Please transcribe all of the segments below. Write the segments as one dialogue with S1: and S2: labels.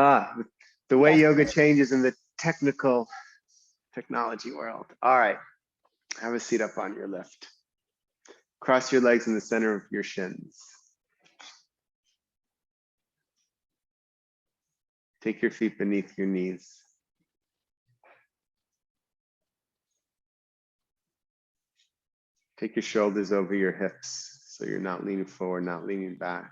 S1: Ah, the way
S2: Yes.
S1: yoga changes in the technology world. All right, have a seat up on your lift. Cross your legs in the center of your shins. Take your feet beneath your knees. Take your shoulders over your hips so you're not leaning forward, not leaning back.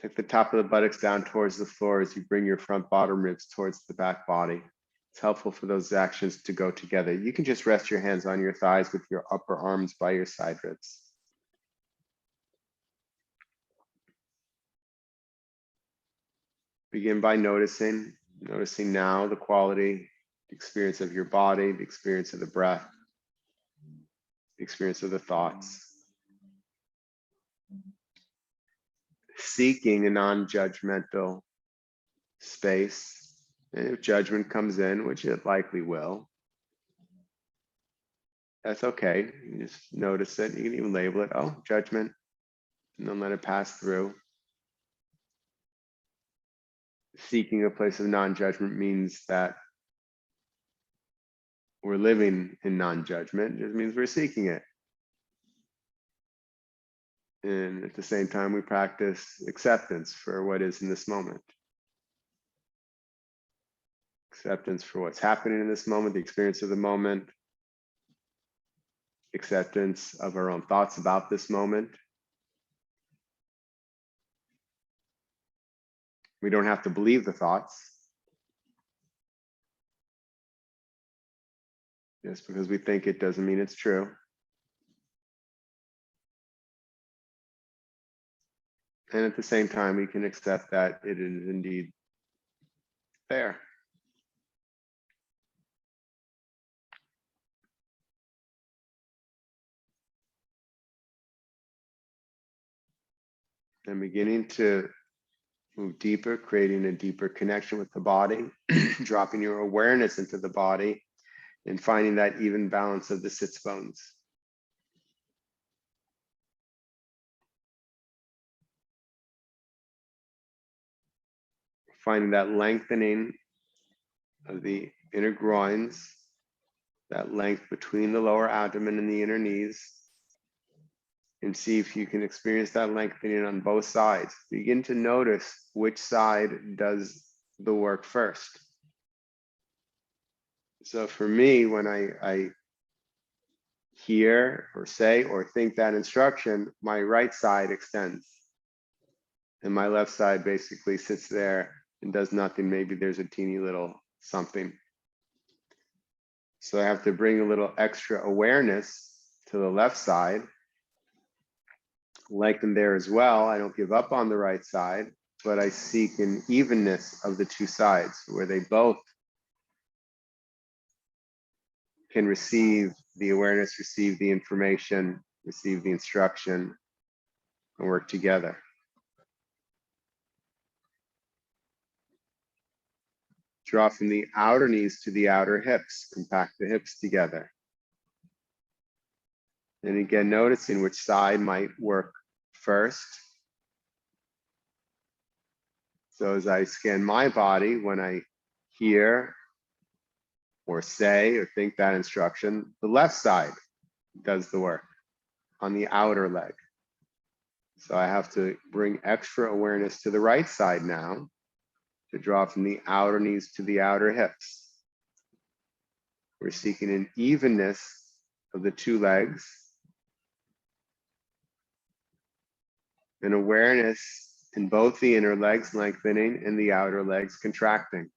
S1: Take the top of the buttocks down towards the floor as you bring your front bottom ribs towards the back body. It's helpful for those actions to go together. You can just rest your hands on your thighs with your upper arms by your side ribs. Begin by noticing now the quality, the experience of your body, the experience of the breath, the experience of the thoughts. Seeking a non-judgmental space. And if judgment comes in, which it likely will, that's okay. You just notice it. You can even label it, oh, judgment, and then let it pass through. Seeking a place of non-judgment means that we're living in non-judgment. It just means we're seeking it. And at the same time, we practice acceptance for what is in this moment. Acceptance for what's happening in this moment, the experience of the moment. Acceptance of our own thoughts about this moment. We don't have to believe the thoughts. Just because we think it doesn't mean it's true. And at the same time, we can accept that it is indeed there. And beginning to move deeper, creating a deeper connection with the body, dropping your awareness into the body, and finding that even balance of the sits bones. Finding that lengthening of the inner groins, that length between the lower abdomen and the inner knees, and see if you can experience that lengthening on both sides. Begin to notice which side does the work first. So for me, when I hear or say or think that instruction, my right side extends. And my left side basically sits there and does nothing. Maybe there's a teeny little something. So I have to bring a little extra awareness to the left side. Lengthen there as well. I don't give up on the right side, but I seek an evenness of the two sides where they both can receive the awareness, receive the information, receive the instruction, and work together. Draw from the outer knees to the outer hips, compact the hips together. And again, noticing which side might work first. So as I scan my body, when I hear or say or think that instruction, the left side does the work on the outer leg. So I have to bring extra awareness to the right side now to draw from the outer knees to the outer hips. We're seeking an evenness of the two legs, an awareness in both the inner legs lengthening and the outer legs contracting.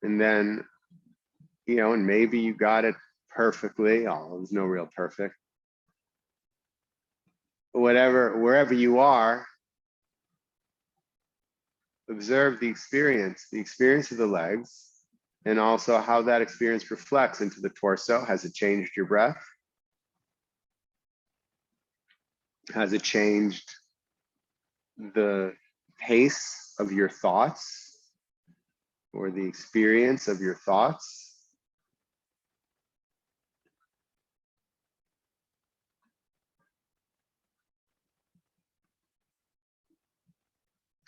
S1: And then, and maybe you got it perfectly. Oh, there's no real perfect. Wherever you are, observe the experience of the legs, and also how that experience reflects into the torso. Has it changed your breath? Has it changed the pace of your thoughts or the experience of your thoughts?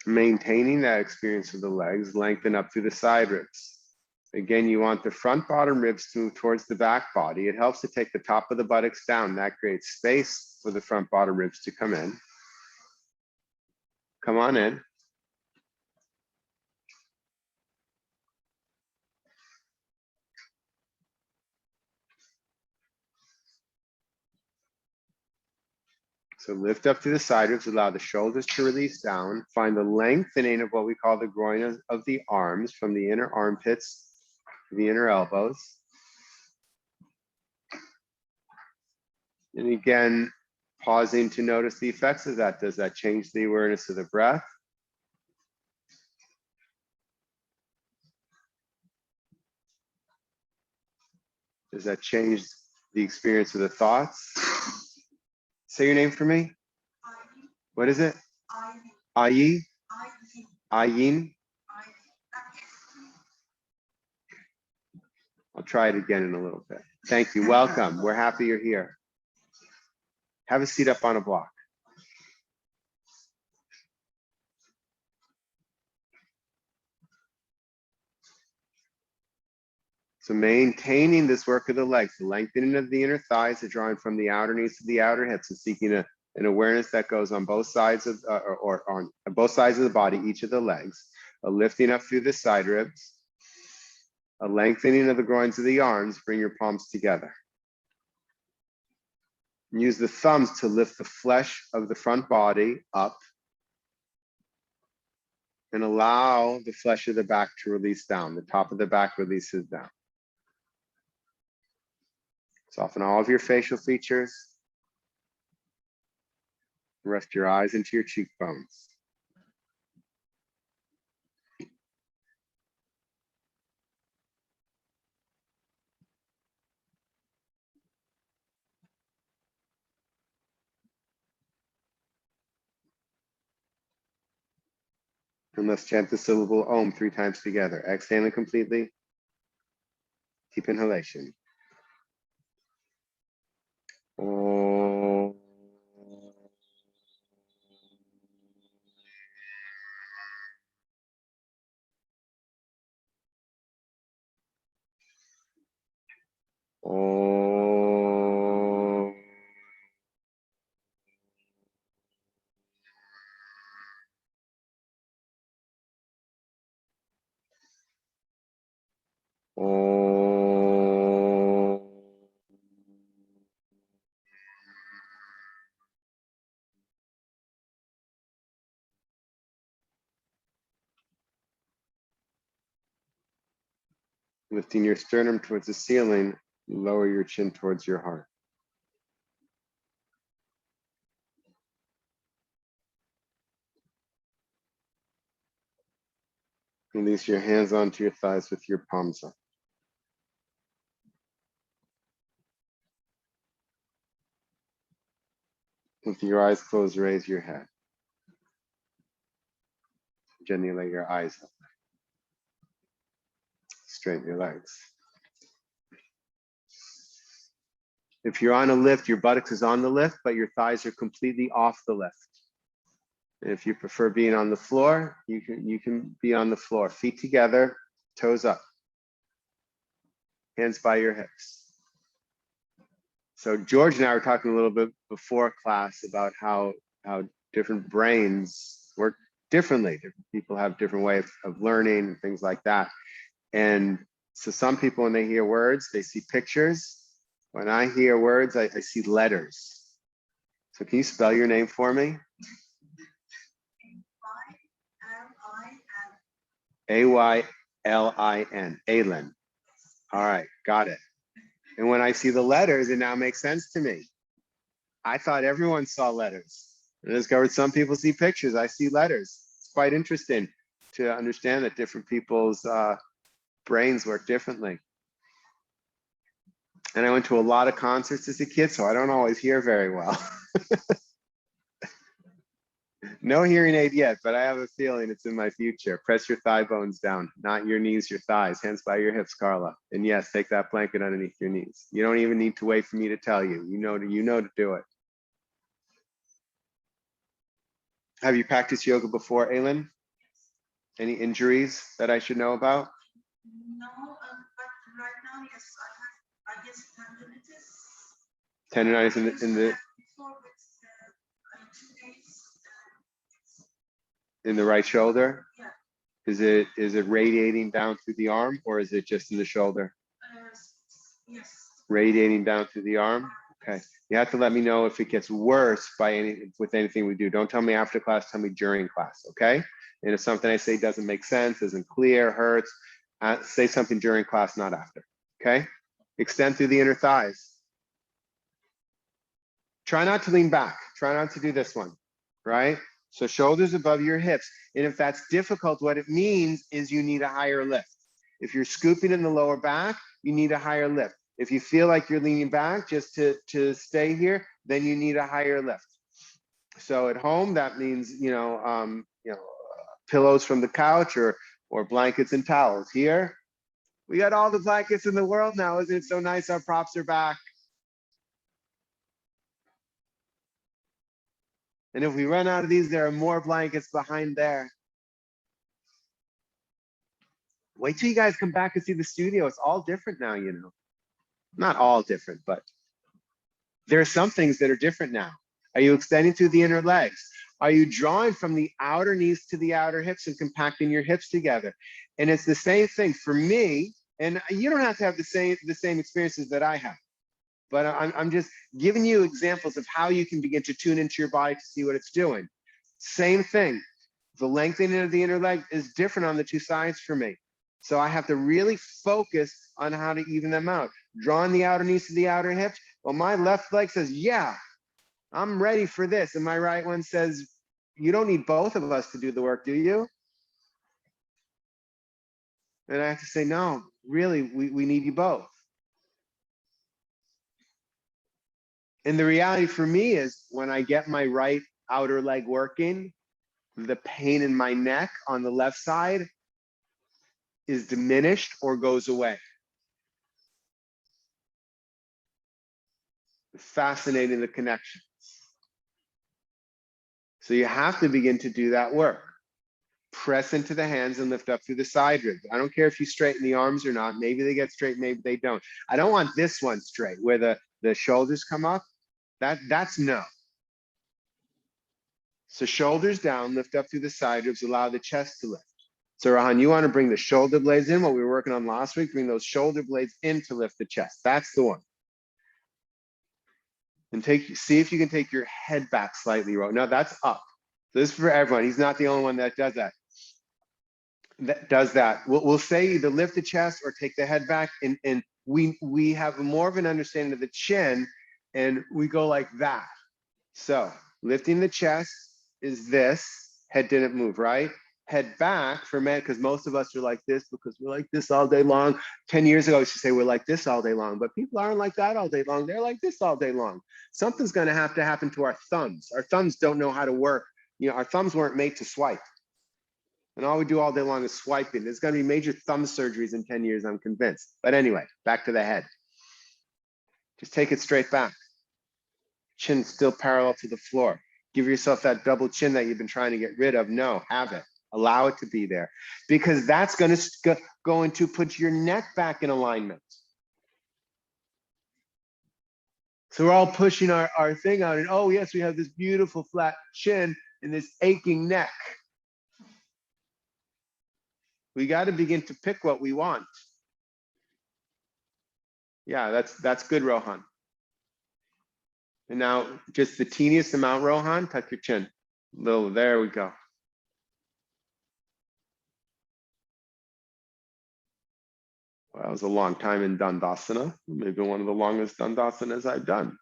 S1: Maintaining that experience of the legs, lengthen up through the side ribs. Again, you want the front bottom ribs to move towards the back body. It helps to take the top of the buttocks down. That creates space for the front bottom ribs to come in. Come on in. So lift up through the side ribs, allow the shoulders to release down. Find the lengthening of what we call the groin of the arms from the inner armpits to the inner elbows. And again, pausing to notice the effects of that. Does that change the awareness of the breath? Does that change the experience of the thoughts? Say your name for me. What is it? Ayi? Ayin? I'll try it again in a little bit. Thank you. Welcome. We're happy you're here. Have a seat up on a block. So maintaining this work of the legs, the lengthening of the inner thighs, the drawing from the outer knees to the outer hips, and seeking an awareness that goes on both sides of, or on both sides of the body, each of the legs, a lifting up through the side ribs, a lengthening of the groins of the arms. Bring your palms together. And use the thumbs to lift the flesh of the front body up and allow the flesh of the back to release down. The top of the back releases down. Soften all of your facial features. Rest your eyes into your cheekbones. And let's chant the syllable Om 3 times together. Exhaling completely. Deep inhalation. Om. Om. Om. Lifting your sternum towards the ceiling, lower your chin towards your heart. Release your hands onto your thighs with your palms up. With your eyes closed, raise your head. Gently lay your eyes up. Straighten your legs. If you're on a lift, your buttocks is on the lift, but your thighs are completely off the lift. And if you prefer being on the floor, you can be on the floor. Feet together, toes up. Hands by your hips. So George and I were talking a little bit before class about how different brains work differently. Different people have different ways of learning and things like that. And so some people, when they hear words, they see pictures. When I hear words, I see letters. So can you spell your name for me? A-Y-L-I-N, Aylin. All right, got it. And when I see the letters, it now makes sense to me. I thought everyone saw letters. I discovered some people see pictures. I see letters. It's quite interesting to understand that different people's brains work differently. And I went to a lot of concerts as a kid, so I don't always hear very well. No hearing aid yet, but I have a feeling it's in my future. Press your thigh bones down, not your knees, your thighs. Hands by your hips, Carla. And yes, take that blanket underneath your knees. You don't even need to wait for me to tell you. You know to do it. Have you practiced yoga before, Aylin? Any injuries that I should know about?
S2: No, but right now, yes, I guess
S1: Tendonitis
S2: tendonitis.
S1: in the
S2: Before with 2 days.
S1: in the right shoulder.
S2: Yeah.
S1: Is it radiating down through the arm, or is it just in the shoulder?
S2: Yes.
S1: Radiating down through the arm. Okay. You have to let me know if it gets worse with anything we do. Don't tell me after class, tell me during class, okay? And if something I say doesn't make sense, isn't clear, hurts, say something during class, not after, okay? Extend through the inner thighs. Try not to lean back. Try not to do this one, right? So shoulders above your hips. And if that's difficult, what it means is you need a higher lift. If you're scooping in the lower back, you need a higher lift. If you feel like you're leaning back just to stay here, then you need a higher lift. So at home, that means, pillows from the couch or blankets and towels. Here, we got all the blankets in the world now. Isn't it so nice? Our props are back. And if we run out of these, there are more blankets behind there. Wait till you guys come back and see the studio. It's all different now, you know. Not all different, but there are some things that are different now. Are you extending through the inner legs? Are you drawing from the outer knees to the outer hips and compacting your hips together? And it's the same thing for me. And you don't have to have the same experiences that I have. But I'm just giving you examples of how you can begin to tune into your body to see what it's doing. Same thing. The lengthening of the inner leg is different on the two sides for me. So I have to really focus on how to even them out. Drawing the outer knees to the outer hips. Well, my left leg says, yeah, I'm ready for this. And my right one says, you don't need both of us to do the work, do you? And I have to say, no, really, we need you both. And the reality for me is when I get my right outer leg working, the pain in my neck on the left side is diminished or goes away. Fascinating, the connection. So you have to begin to do that work. Press into the hands and lift up through the side ribs. I don't care if you straighten the arms or not. Maybe they get straight, maybe they don't. I don't want this one straight where the shoulders come up. That's no. So shoulders down, lift up through the side ribs, allow the chest to lift. So Rahan, you want to bring the shoulder blades in, what we were working on last week, bring those shoulder blades in to lift the chest. That's the one. And see if you can take your head back slightly, Ro. No, that's up. So this is for everyone. He's not the only one that does that. We'll say either lift the chest or take the head back, and we have more of an understanding of the chin, and we go like that. So lifting the chest is this. Head didn't move, right? Head back for men, because most of us are like this because we're like this all day long. 10 years ago, I used to say we're like this all day long, but people aren't like that all day long. They're like this all day long. Something's going to happen to our thumbs. Our thumbs don't know how to work. You know, our thumbs weren't made to swipe. And all we do all day long is swiping. There's going to be major thumb surgeries in 10 years, I'm convinced. But anyway, back to the head. Just take it straight back. Chin still parallel to the floor. Give yourself that double chin that you've been trying to get rid of. No, have it. Allow it to be there. Because that's going to put your neck back in alignment. So we're all pushing our thing out. And oh, yes, we have this beautiful flat chin and this aching neck. We got to begin to pick what we want. Yeah, that's good, Rohan. And now just the teeniest amount, Rohan, tuck your chin. Little, there we go. Well, that was a long time in Dandasana. Maybe one of the longest Dandasanas I've done.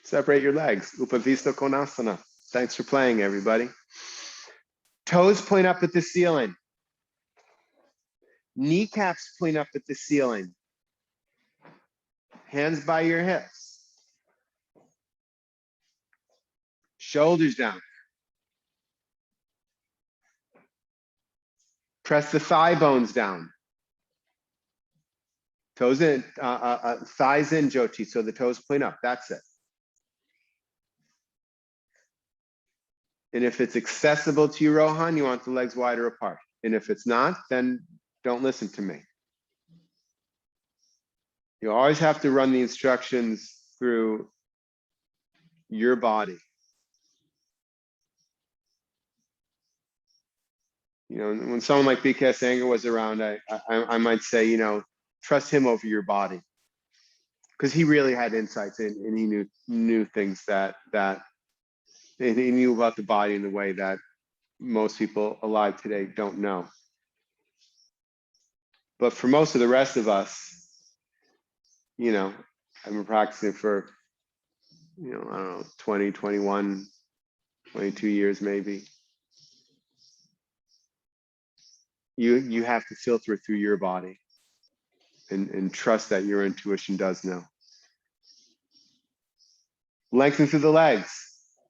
S1: Separate your legs. Upavista Konasana. Thanks for playing, everybody. Toes point up at the ceiling. Kneecaps point up at the ceiling. Hands by your hips. Shoulders down. Press the thigh bones down. Toes in, thighs in, Jyoti, so the toes point up. That's it. And if it's accessible to you, Rohan, you want the legs wider apart. And if it's not, then don't listen to me. You always have to run the instructions through your body. You know, when someone like BKS Iyengar was around, I might say, you know, trust him over your body, because he really had insights and he knew things that and he knew about the body in the way that most people alive today don't know. But for most of the rest of us, you know, I've been practicing for, you know, I don't know, 20, 21, 22 years maybe. You have to filter it through your body and trust that your intuition does know. Lengthen through the legs,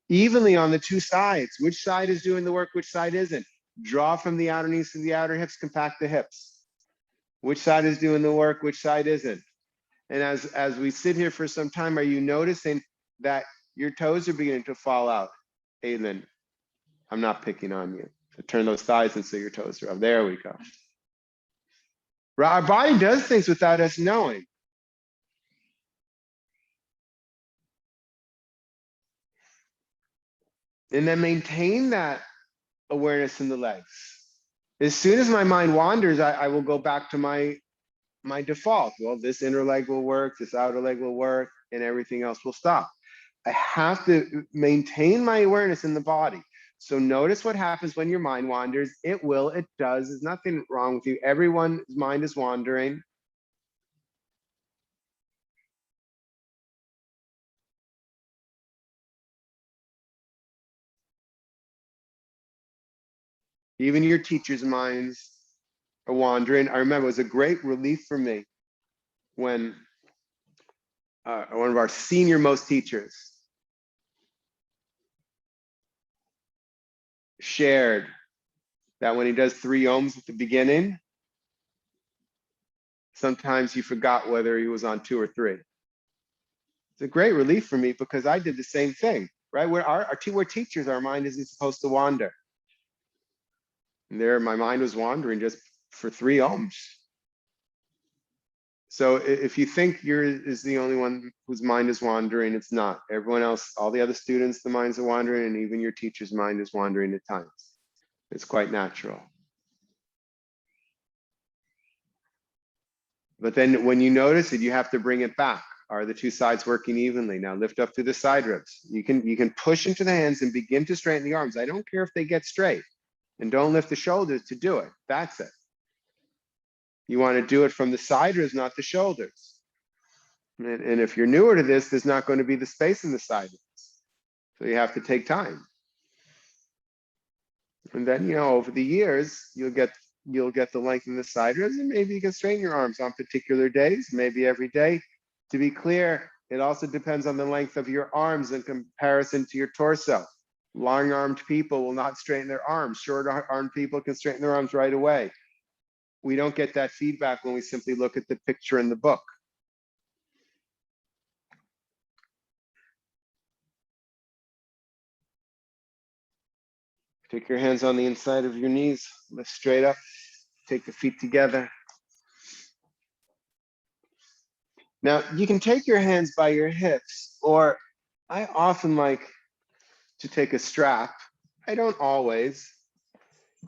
S1: evenly on the two sides. Which side is doing the work, which side isn't? Draw from the outer knees to the outer hips, compact the hips. Which side is doing the work, which side isn't? And as we sit here for some time, are you noticing that your toes are beginning to fall out? Aiden, I'm not picking on you. So turn those thighs and so your toes are up. There we go. Our body does things without us knowing. And then maintain that awareness in the legs. As soon as my mind wanders, I will go back to my default. Well, this inner leg will work, this outer leg will work, and everything else will stop. I have to maintain my awareness in the body. So notice what happens when your mind wanders. It will, it does. There's nothing wrong with you. Everyone's mind is wandering. Even your teachers' minds are wandering. I remember it was a great relief for me when one of our senior most teachers shared that when he does 3 ohms at the beginning, sometimes he forgot whether he was on 2 or 3. It's a great relief for me because I did the same thing, right? We're teachers, our mind isn't supposed to wander. And there, my mind was wandering just for 3 ohms. So if you think is the only one whose mind is wandering, it's not. Everyone else, all the other students, the minds are wandering, and even your teacher's mind is wandering at times. It's quite natural. But then when you notice it, you have to bring it back. Are the two sides working evenly? Now lift up through the side ribs. You can push into the hands and begin to straighten the arms. I don't care if they get straight. And don't lift the shoulders to do it. That's it. You want to do it from the side ribs, not the shoulders. And if you're newer to this, there's not going to be the space in the side ribs. So you have to take time. And then, you know, over the years, you'll get the length in the side ribs, and maybe you can straighten your arms on particular days, maybe every day. To be clear, it also depends on the length of your arms in comparison to your torso. Long-armed people will not straighten their arms. Short-armed people can straighten their arms right away. We don't get that feedback when we simply look at the picture in the book. Take your hands on the inside of your knees, lift straight up, take the feet together. Now, you can take your hands by your hips, or I often like to take a strap. I don't always.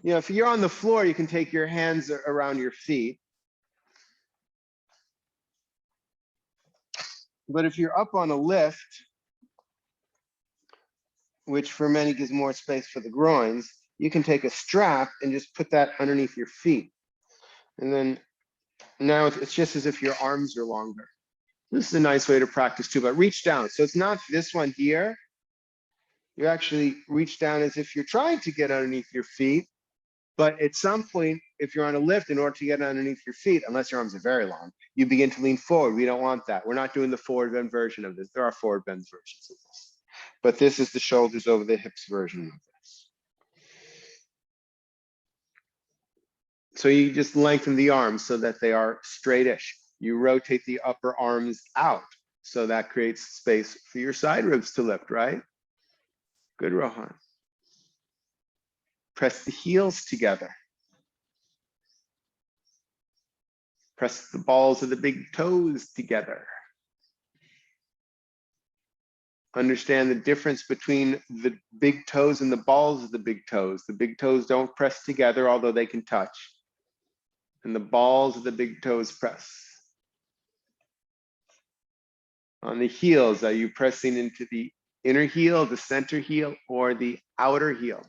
S1: You know, if you're on the floor, you can take your hands around your feet. But if you're up on a lift, which for many gives more space for the groins, you can take a strap and just put that underneath your feet. And then now it's just as if your arms are longer. This is a nice way to practice too, but reach down. So it's not this one here. You actually reach down as if you're trying to get underneath your feet. But at some point, if you're on a lift, in order to get underneath your feet, unless your arms are very long, you begin to lean forward. We don't want that. We're not doing the forward bend version of this. There are forward bend versions of this. But this is the shoulders over the hips version of this. So you just lengthen the arms so that they are straightish. You rotate the upper arms out. So that creates space for your side ribs to lift, right? Good, Rohan. Press the heels together. Press the balls of the big toes together. Understand the difference between the big toes and the balls of the big toes. The big toes don't press together, although they can touch. And the balls of the big toes press. On the heels, are you pressing into the inner heel, the center heel, or the outer heel?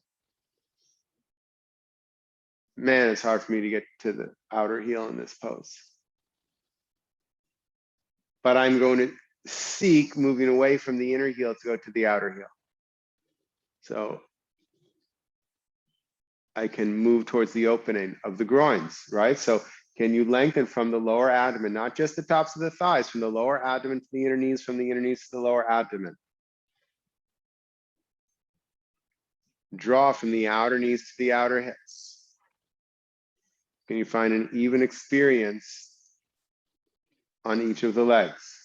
S1: Man, it's hard for me to get to the outer heel in this pose. But I'm going to seek moving away from the inner heel to go to the outer heel. So I can move towards the opening of the groins, right? So can you lengthen from the lower abdomen, not just the tops of the thighs, from the lower abdomen to the inner knees, from the inner knees to the lower abdomen. Draw from the outer knees to the outer hips. Can you find an even experience on each of the legs?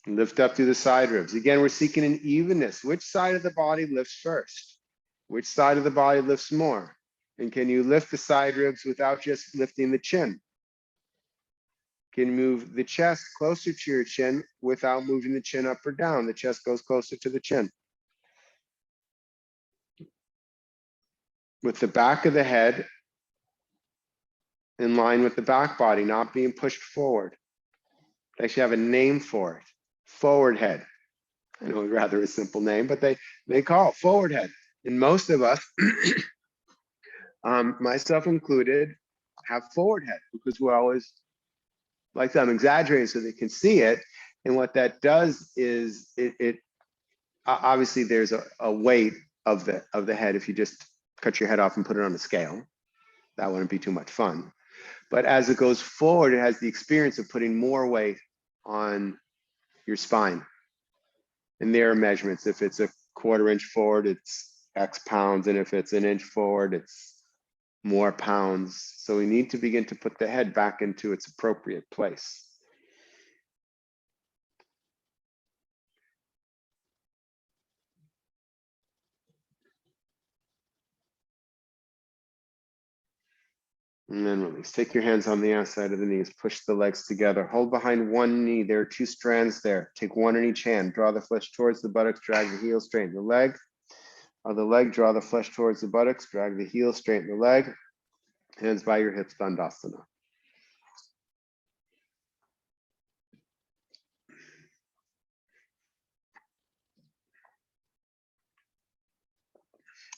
S1: Lift up through the side ribs. Again, we're seeking an evenness. Which side of the body lifts first? Which side of the body lifts more? And can you lift the side ribs without just lifting the chin? Can you move the chest closer to your chin without moving the chin up or down? The chest goes closer to the chin. With the back of the head in line with the back body, not being pushed forward. They actually have a name for it. Forward head. I know, rather a simple name, but they call it forward head. And most of us, myself included, have forward head because we're always like I'm exaggerating so they can see it. And what that does is it obviously there's a weight of the head. If you just cut your head off and put it on a scale, that wouldn't be too much fun. But as it goes forward, it has the experience of putting more weight on your spine. And there are measurements. If it's a 1/4 inch forward, it's X pounds. And if it's an inch forward, it's more pounds. So we need to begin to put the head back into its appropriate place. And then release. Take your hands on the outside of the knees. Push the legs together. Hold behind one knee. There are 2 strands there. Take one in each hand. Draw the flesh towards the buttocks. Drag the heel, straighten the leg. On the leg, draw the flesh towards the buttocks. Drag the heel, straighten the leg. Hands by your hips, Dandasana.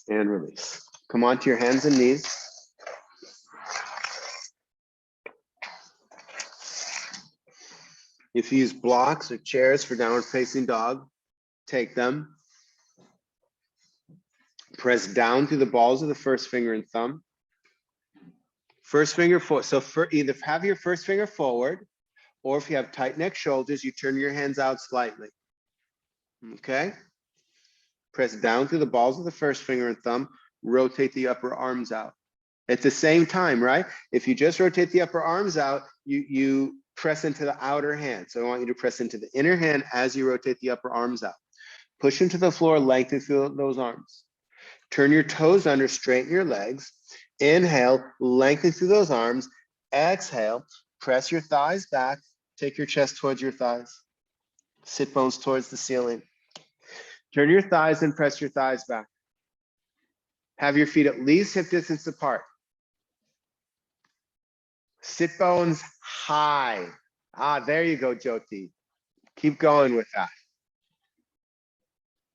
S1: And release. Come onto your hands and knees. If you use blocks or chairs for downward facing dog, take them. Press down through the balls of the first finger and thumb. First finger forward. So for either have your first finger forward, or if you have tight neck shoulders, you turn your hands out slightly. Okay? Press down through the balls of the first finger and thumb. Rotate the upper arms out. At the same time, right? If you just rotate the upper arms out, you press into the outer hand. So I want you to press into the inner hand as you rotate the upper arms out. Push into the floor, lengthen through those arms. Turn your toes under, straighten your legs. Inhale, lengthen through those arms. Exhale, press your thighs back. Take your chest towards your thighs. Sit bones towards the ceiling. Turn your thighs and press your thighs back. Have your feet at least hip distance apart. Sit bones high. There you go, Jyoti. Keep going with that.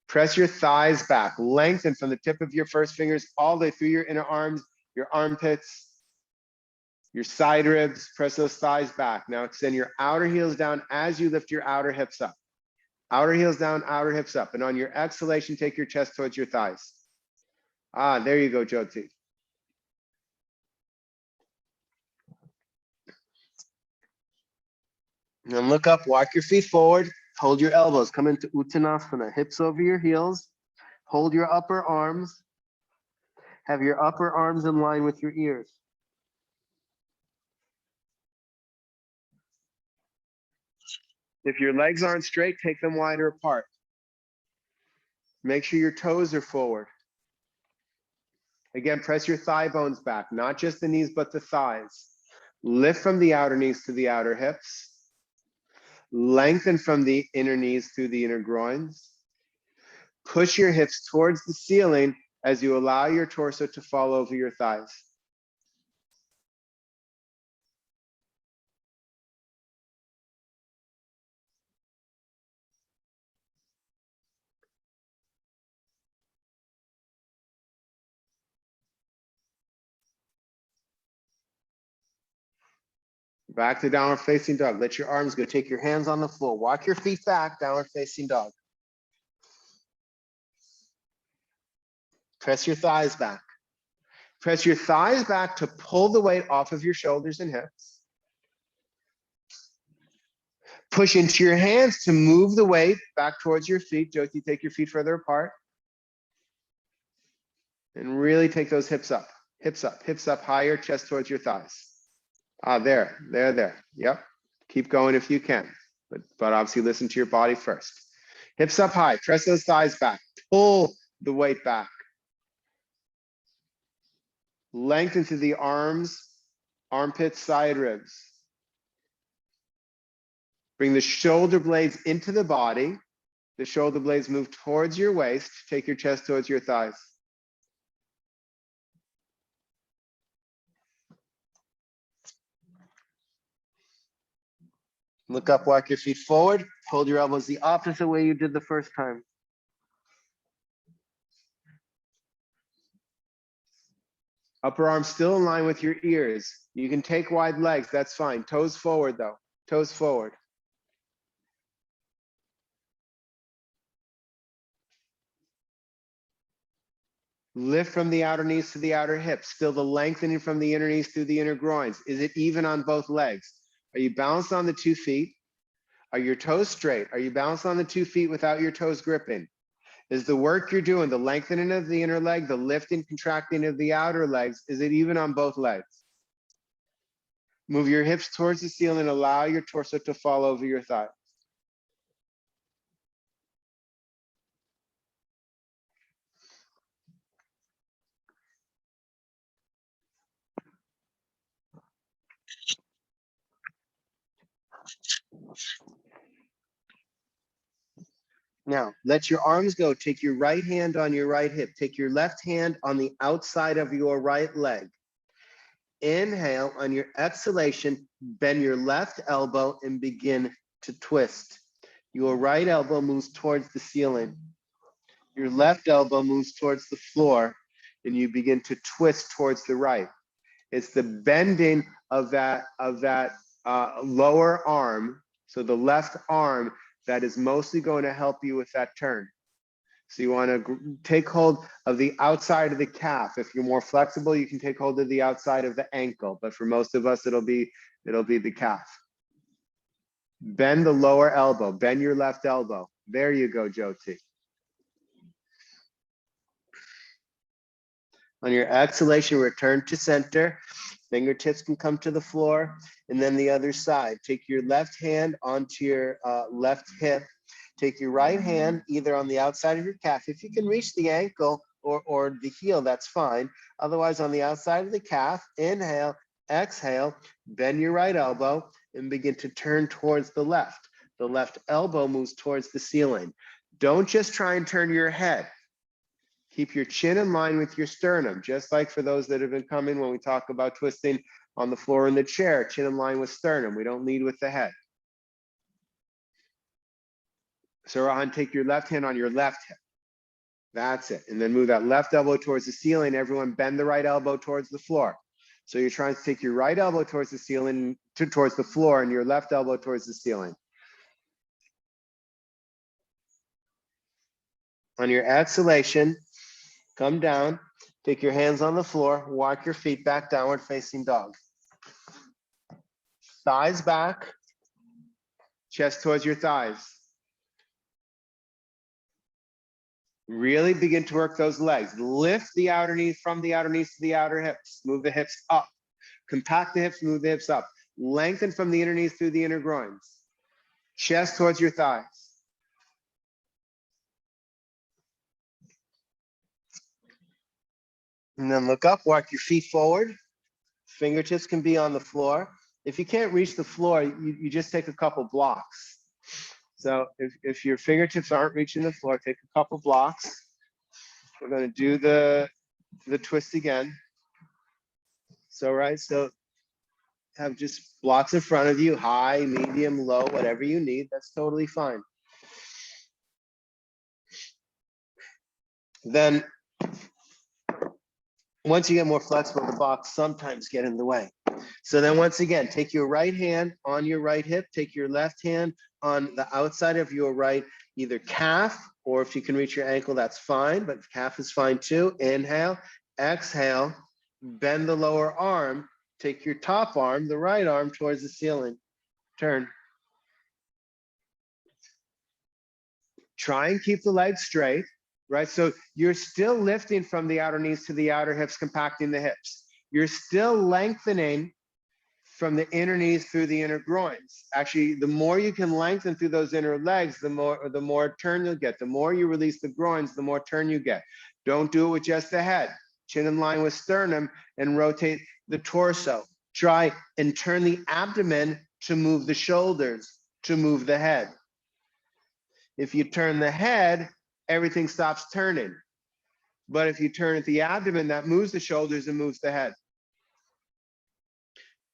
S1: Press your thighs back. Lengthen from the tip of your first fingers all the way through your inner arms, your armpits, your side ribs. Press those thighs back. Now extend your outer heels down as you lift your outer hips up. Outer heels down, outer hips up. And on your exhalation, take your chest towards your thighs. There you go, Jyoti. And then look up, walk your feet forward, hold your elbows, come into Uttanasana, hips over your heels, hold your upper arms, have your upper arms in line with your ears. If your legs aren't straight, take them wider apart. Make sure your toes are forward. Again, press your thigh bones back, not just the knees, but the thighs. Lift from the outer knees to the outer hips. Lengthen from the inner knees through the inner groins. Push your hips towards the ceiling as you allow your torso to fall over your thighs. Back to downward facing dog. Let your arms go. Take your hands on the floor. Walk your feet back, downward facing dog. Press your thighs back. Press your thighs back to pull the weight off of your shoulders and hips. Push into your hands to move the weight back towards your feet. Jyoti, take your feet further apart. And really take those hips up, hips up higher, chest towards your thighs. There. Yep. Keep going if you can, but obviously listen to your body first. Hips up high, press those thighs back, pull the weight back. Lengthen through the arms, armpits, side ribs. Bring the shoulder blades into the body. The shoulder blades move towards your waist. Take your chest towards your thighs. Look up, walk your feet forward. Hold your elbows the opposite way you did the first time. Upper arm still in line with your ears. You can take wide legs, that's fine. Toes forward though, toes forward. Lift from the outer knees to the outer hips. Feel the lengthening from the inner knees through the inner groins. Is it even on both legs? Are you balanced on the 2 feet? Are your toes straight? Are you balanced on the 2 feet without your toes gripping? Is the work you're doing, the lengthening of the inner leg, the lifting, contracting of the outer legs, is it even on both legs? Move your hips towards the ceiling, allow your torso to fall over your thigh. Now, let your arms go. Take your right hand on your right hip. Take your left hand on the outside of your right leg. Inhale, on your exhalation, bend your left elbow and begin to twist. Your right elbow moves towards the ceiling. Your left elbow moves towards the floor, and you begin to twist towards the right. It's the bending of that lower arm, so the left arm, that is mostly going to help you with that turn. So you want to take hold of the outside of the calf. If you're more flexible, you can take hold of the outside of the ankle, but for most of us, it'll be the calf. Bend the lower elbow, bend your left elbow. There you go, Jyoti. On your exhalation, return to center. Fingertips can come to the floor, and then the other side. Take your left hand onto your left hip. Take your right hand either on the outside of your calf. If you can reach the ankle or the heel, that's fine. Otherwise, on the outside of the calf, inhale, exhale, bend your right elbow and begin to turn towards the left. The left elbow moves towards the ceiling. Don't just try and turn your head. Keep your chin in line with your sternum, just like for those that have been coming when we talk about twisting on the floor in the chair, chin in line with sternum. We don't lead with the head. So Rahan, take your left hand on your left hip. That's it. And then move that left elbow towards the ceiling. Everyone bend the right elbow towards the floor. So you're trying to take your right elbow towards the ceiling, towards the floor, and your left elbow towards the ceiling. On your exhalation, come down, take your hands on the floor, walk your feet back, downward facing dog. Thighs back, chest towards your thighs. Really begin to work those legs. Lift the outer knees from the outer knees to the outer hips. Move the hips up. Compact the hips, move the hips up. Lengthen from the inner knees through the inner groins. Chest towards your thighs. And then look up, walk your feet forward. Fingertips can be on the floor. If you can't reach the floor, you just take a couple blocks. So if your fingertips aren't reaching the floor, take a couple blocks. We're going to do the twist again. So, right, so have just blocks in front of you, high, medium, low, whatever you need. That's totally fine. Then once you get more flexible, the blocks sometimes get in the way. So then once again, take your right hand on your right hip, take your left hand on the outside of your right, either calf, or if you can reach your ankle, that's fine, but calf is fine too. Inhale, exhale, bend the lower arm, take your top arm, the right arm towards the ceiling, turn. Try and keep the legs straight, right? So you're still lifting from the outer knees to the outer hips, compacting the hips. You're still lengthening from the inner knees through the inner groins. Actually, the more you can lengthen through those inner legs, the more turn you'll get. The more you release the groins, the more turn you get. Don't do it with just the head. Chin in line with sternum and rotate the torso. Try and turn the abdomen to move the shoulders, to move the head. If you turn the head, everything stops turning. But if you turn at the abdomen, that moves the shoulders and moves the head.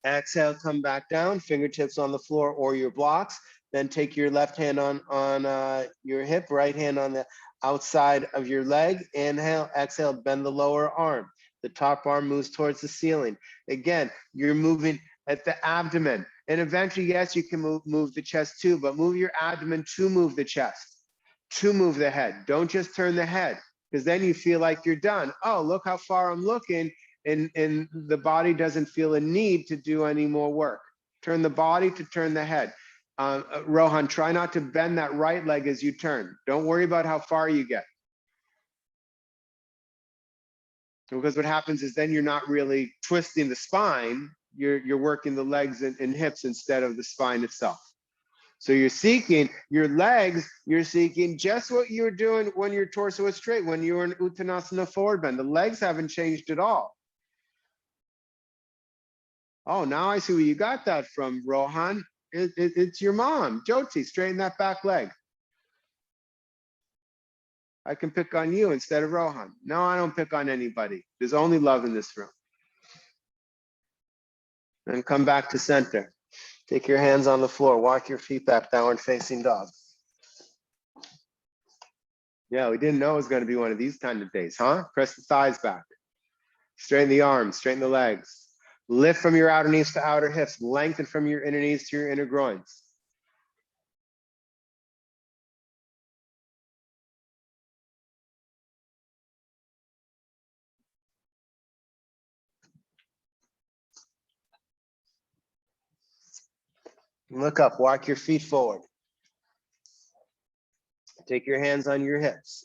S1: Exhale, come back down, fingertips on the floor or your blocks. Then take your left hand on your hip, right hand on the outside of your leg. Inhale, exhale, bend the lower arm. The top arm moves towards the ceiling. Again, you're moving at the abdomen. And eventually, yes, you can move the chest too, but move your abdomen to move the chest, to move the head. Don't just turn the head, because then you feel like you're done. Oh, look how far I'm looking. And the body doesn't feel a need to do any more work. Turn the body to turn the head. Rohan, try not to bend that right leg as you turn. Don't worry about how far you get. Because what happens is then you're not really twisting the spine. You're working the legs and hips instead of the spine itself. So you're seeking your legs, you're seeking just what you were doing when your torso was straight, when you were in Uttanasana forward bend. The legs haven't changed at all. Oh, now I see where you got that from, Rohan. It's your mom, Jyoti. Straighten that back leg. I can pick on you instead of Rohan. No, I don't pick on anybody. There's only love in this room. And come back to center. Take your hands on the floor. Walk your feet back, downward facing dog. Yeah, we didn't know it was going to be one of these kind of days, huh? Press the thighs back. Straighten the arms, straighten the legs. Lift from your outer knees to outer hips. Lengthen from your inner knees to your inner groins. Look up, walk your feet forward. Take your hands on your hips.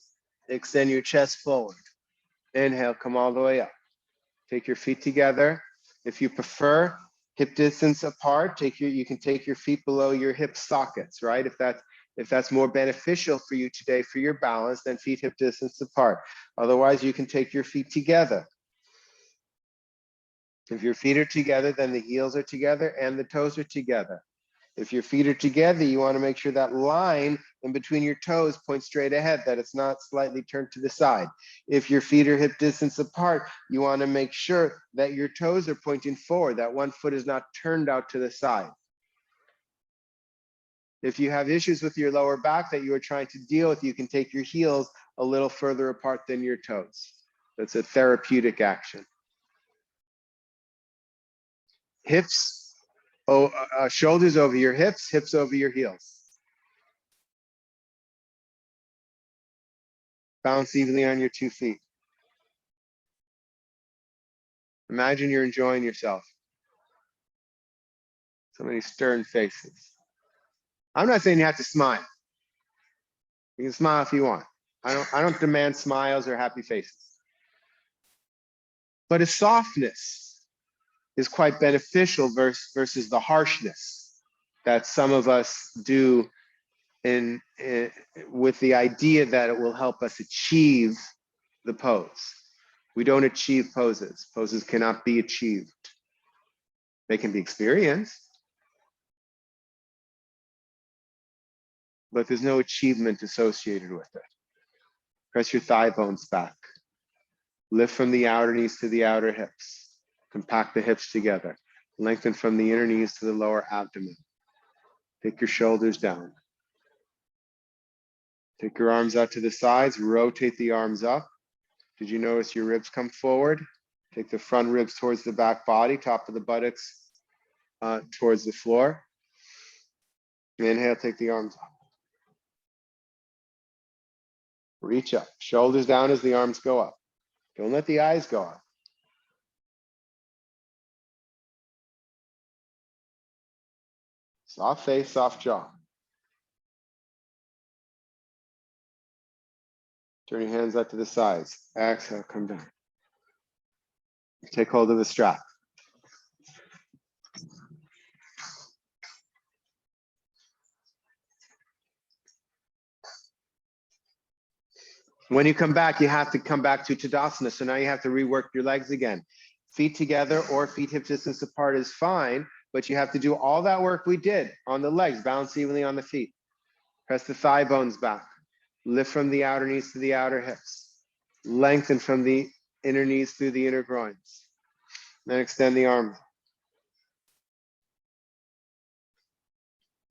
S1: Extend your chest forward. Inhale, come all the way up. Take your feet together. If you prefer, hip distance apart, you can take your feet below your hip sockets, right? If that's more beneficial for you today for your balance, then feet hip distance apart. Otherwise, you can take your feet together. If your feet are together, then the heels are together and the toes are together. If your feet are together, you want to make sure that line in between your toes points straight ahead, that it's not slightly turned to the side. If your feet are hip distance apart, you want to make sure that your toes are pointing forward, that one foot is not turned out to the side. If you have issues with your lower back that you are trying to deal with, you can take your heels a little further apart than your toes. That's a therapeutic action. Hips, shoulders over your hips, hips over your heels. Bounce evenly on your 2 feet. Imagine you're enjoying yourself. So many stern faces. I'm not saying you have to smile. You can smile if you want. I don't demand smiles or happy faces. But a softness is quite beneficial versus the harshness. that some of us do with the idea that it will help us achieve the pose. We don't achieve poses. Poses cannot be achieved. They can be experienced, but there's no achievement associated with it. Press your thigh bones back. Lift from the outer knees to the outer hips. Compact the hips together. Lengthen from the inner knees to the lower abdomen. Take your shoulders down. Take your arms out to the sides. Rotate the arms up. Did you notice your ribs come forward? Take the front ribs towards the back body, top of the buttocks towards the floor. Inhale, take the arms up. Reach up. Shoulders down as the arms go up. Don't let the eyes go up. Soft face, soft jaw. Turn your hands out to the sides. Exhale, come down. Take hold of the strap. When you come back, you have to come back to Tadasana. So now you have to rework your legs again. Feet together or feet hip distance apart is fine, but you have to do all that work we did on the legs, balance evenly on the feet. Press the thigh bones back. Lift from the outer knees to the outer hips. Lengthen from the inner knees through the inner groins. Then extend the arms.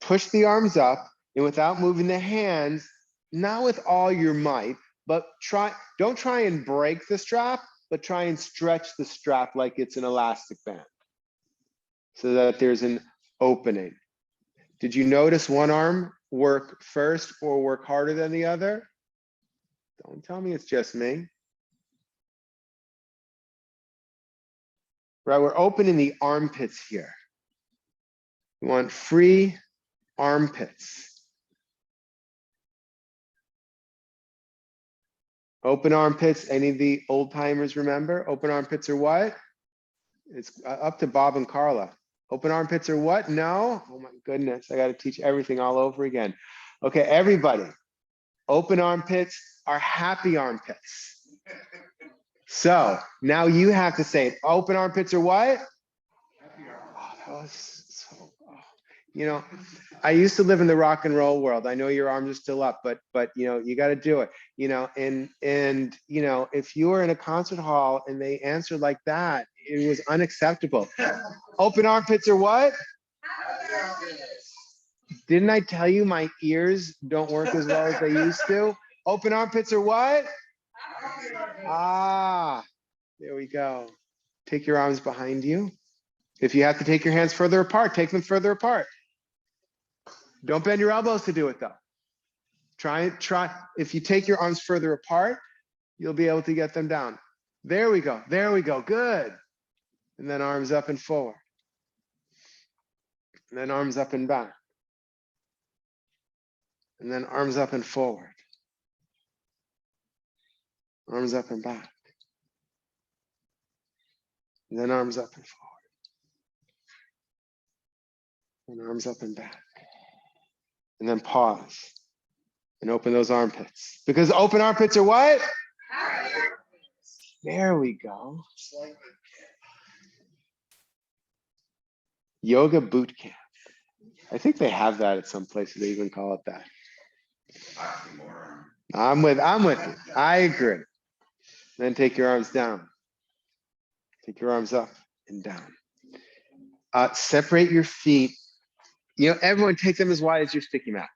S1: Push the arms up, and without moving the hands, not with all your might, but don't try and break the strap, but try and stretch the strap like it's an elastic band so that there's an opening. Did you notice one arm work first or work harder than the other? Don't tell me it's just me. Right, we're opening the armpits here. We want free armpits. Open armpits, any of the old timers remember? Open armpits are what? It's up to Bob and Carla. Open armpits are what? No? Oh my goodness, I got to teach everything all over again. Okay, everybody. Open armpits are happy armpits. So now you have to say it. Open armpits are what? Happy armpits. Oh, that was so, you know, I used to live in the rock and roll world. I know your arms are still up, but you know, you got to do it, you know, and you know, if you were in a concert hall and they answered like that, it was unacceptable. Open armpits are what? Didn't I tell you my ears don't work as well as they used to? Open armpits are what? Ah, there we go. Take your arms behind you. If you have to take your hands further apart, take them further apart. Don't bend your elbows to do it though. Try. If you take your arms further apart, you'll be able to get them down. There we go. There we go. Good. And then arms up and forward. And then arms up and back. And then arms up and forward. Arms up and back. And then arms up and forward. And arms up and back. And then pause and open those armpits. Because open armpits are what? There we go. Yoga boot camp. I think they have that at some places. They even call it that. I'm with you. I agree. Then take your arms down. Take your arms up and down. Separate your feet. You know, everyone take them as wide as your sticky mat.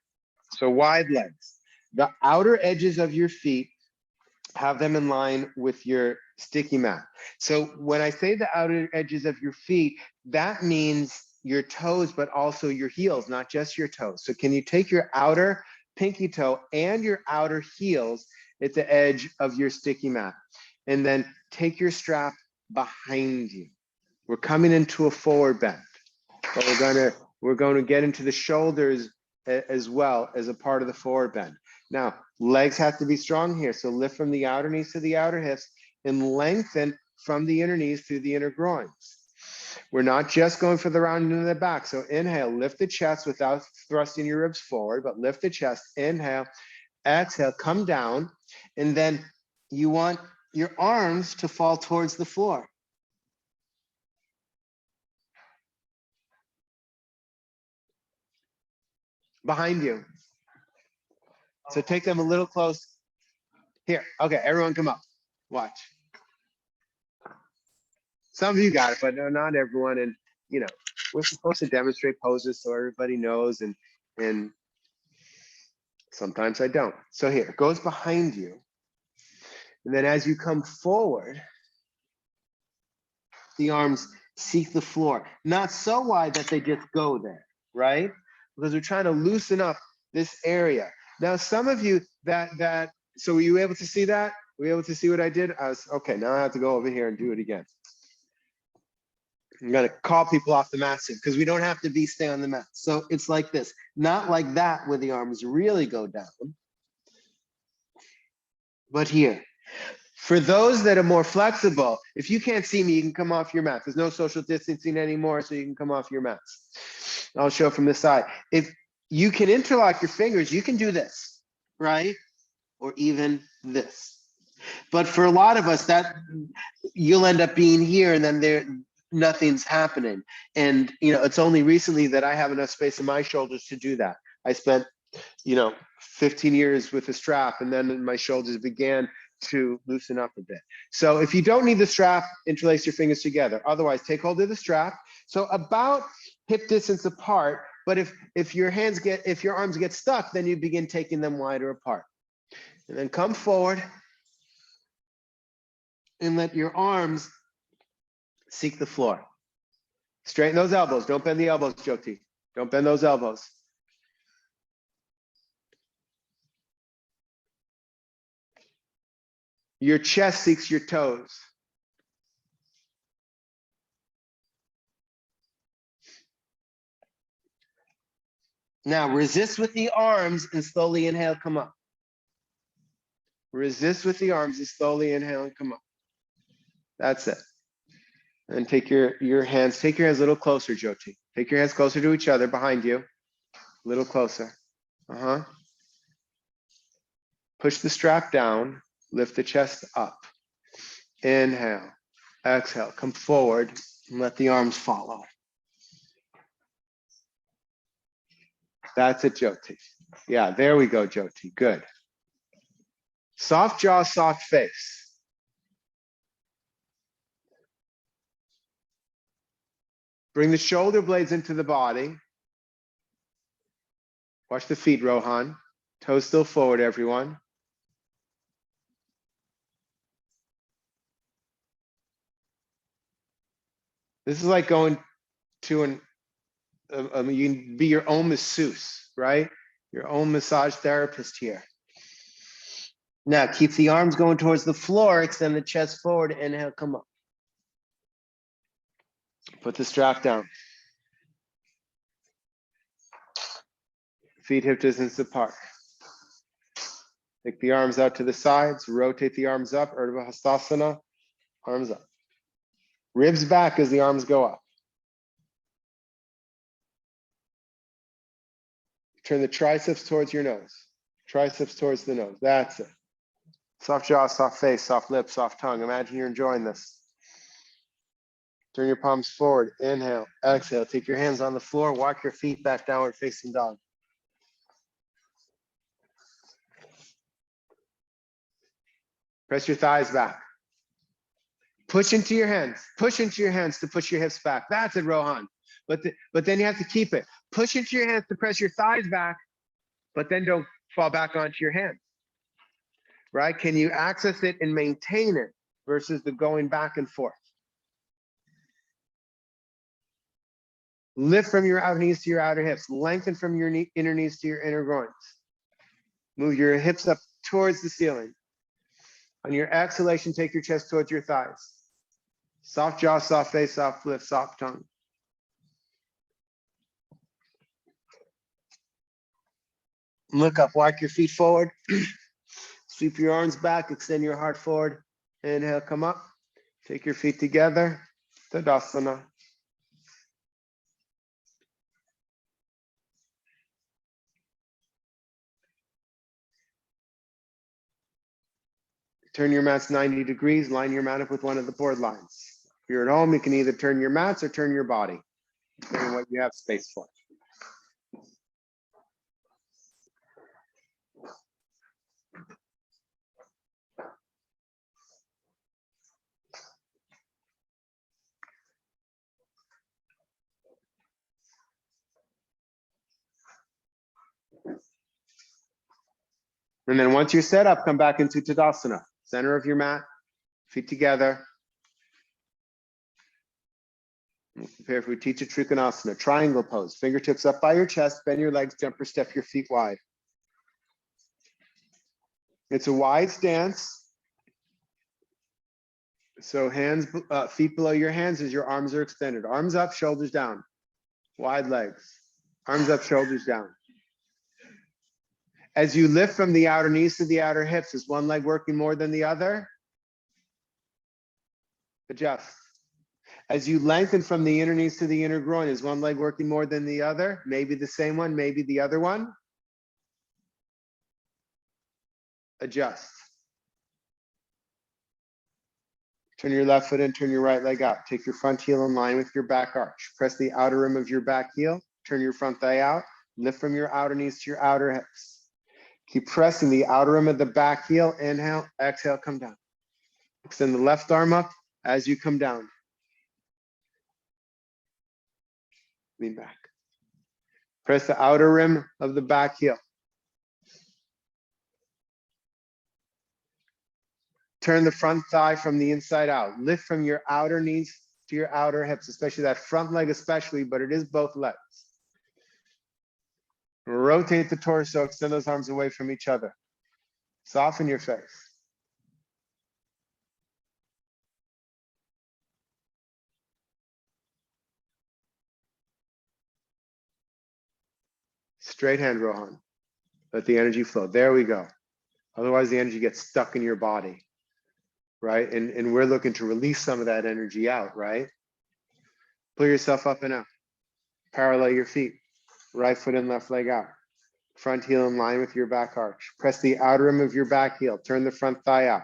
S1: So wide legs. The outer edges of your feet, have them in line with your sticky mat. So when I say the outer edges of your feet, that means your toes, but also your heels, not just your toes. So can you take your outer pinky toe and your outer heels at the edge of your sticky mat? And then take your strap behind you. We're coming into a forward bend, but we're going to get into the shoulders as well as a part of the forward bend. Now, legs have to be strong here. So lift from the outer knees to the outer hips and lengthen from the inner knees through the inner groins. We're not just going for the round into the back. So inhale, lift the chest without thrusting your ribs forward, but lift the chest. Inhale, exhale, come down. And then you want your arms to fall towards the floor. Behind you. So take them a little close. Here, okay, everyone come up. Watch. Some of you got it, but no, not everyone. And you know, we're supposed to demonstrate poses so everybody knows, and sometimes I don't. So here, it goes behind you. And then as you come forward, the arms seek the floor. Not so wide that they just go there, right? Because we're trying to loosen up this area. Now, some of you so were you able to see that? Were you able to see what I did? Okay, now I have to go over here and do it again. I'm gonna call people off the mat soon because we don't have to stay on the mat. So it's like this, not like that where the arms really go down, but here. For those that are more flexible, if you can't see me, you can come off your mat. There's no social distancing anymore, so you can come off your mats. I'll show from this side. If you can interlock your fingers, you can do this, right? Or even this. But for a lot of us, that you'll end up being here and then nothing's happening. And it's only recently that I have enough space in my shoulders to do that. I spent 15 years with a strap, and then my shoulders began to loosen up a bit. So if you don't need the strap, interlace your fingers together. Otherwise, take hold of the strap. So about hip distance apart, but if your arms get stuck, then you begin taking them wider apart. And then come forward and let your arms seek the floor. Straighten those elbows. Don't bend the elbows, Jyoti. Don't bend those elbows. Your chest seeks your toes. Now resist with the arms and slowly inhale, come up. Resist with the arms and slowly inhale and come up. That's it. And take your hands a little closer, Jyoti. Take your hands closer to each other behind you. A little closer. Push the strap down, lift the chest up. Inhale, exhale, come forward and let the arms follow. That's it, Jyoti. Yeah, there we go, Jyoti. Good. Soft jaw, soft face. Bring the shoulder blades into the body. Watch the feet, Rohan. Toes still forward, everyone. This is like going to you can be your own masseuse, right? Your own massage therapist here. Now keep the arms going towards the floor, extend the chest forward, inhale, come up. Put the strap down. Feet hip distance apart. Take the arms out to the sides, rotate the arms up, Urdhva Hastasana, arms up. Ribs back as the arms go up. Turn the triceps towards your nose. Triceps towards the nose. That's it. Soft jaw, soft face, soft lips, soft tongue. Imagine you're enjoying this. Turn your palms forward. Inhale, exhale. Take your hands on the floor. Walk your feet back, downward facing dog. Press your thighs back. Push into your hands. Push into your hands to push your hips back. That's it, Rohan. But then you have to keep it. Push into your hands to press your thighs back, but then don't fall back onto your hands. Right? Can you access it and maintain it versus the going back and forth? Lift from your outer knees to your outer hips. Lengthen from your inner knees to your inner groins. Move your hips up towards the ceiling. On your exhalation, take your chest towards your thighs. Soft jaw, soft face, soft lips, soft tongue. Look up, walk your feet forward. Sweep your arms back, extend your heart forward. Inhale, come up. Take your feet together. Tadasana. Turn your mats 90 degrees, line your mat up with one of the board lines. If you're at home, you can either turn your mats or turn your body, depending on what you have space for. And then once you're set up, come back into Tadasana. Center of your mat, feet together. Prepare for Utthita Trikonasana, triangle pose. Fingertips up by your chest, bend your legs, jump or step your feet wide. It's a wide stance. So hands, feet below your hands as your arms are extended. Arms up, shoulders down. Wide legs. Arms up, shoulders down. As you lift from the outer knees to the outer hips, is one leg working more than the other? Adjust. As you lengthen from the inner knees to the inner groin, is one leg working more than the other? Maybe the same one, maybe the other one. Adjust. Turn your left foot in, turn your right leg out. Take your front heel in line with your back arch. Press the outer rim of your back heel. Turn your front thigh out. Lift from your outer knees to your outer hips. Keep pressing the outer rim of the back heel. Inhale, exhale, come down. Extend the left arm up as you come down. Lean back. Press the outer rim of the back heel. Turn the front thigh from the inside out. Lift from your outer knees to your outer hips, especially that front leg especially, but it is both legs. Rotate the torso, extend those arms away from each other. Soften your face. Straight hand, Rohan. Let the energy flow. There we go. Otherwise, the energy gets stuck in your body, right? And we're looking to release some of that energy out, right? Pull yourself up and out. Parallel your feet. Right foot in, left leg out. Front heel in line with your back arch. Press the outer rim of your back heel. Turn the front thigh out.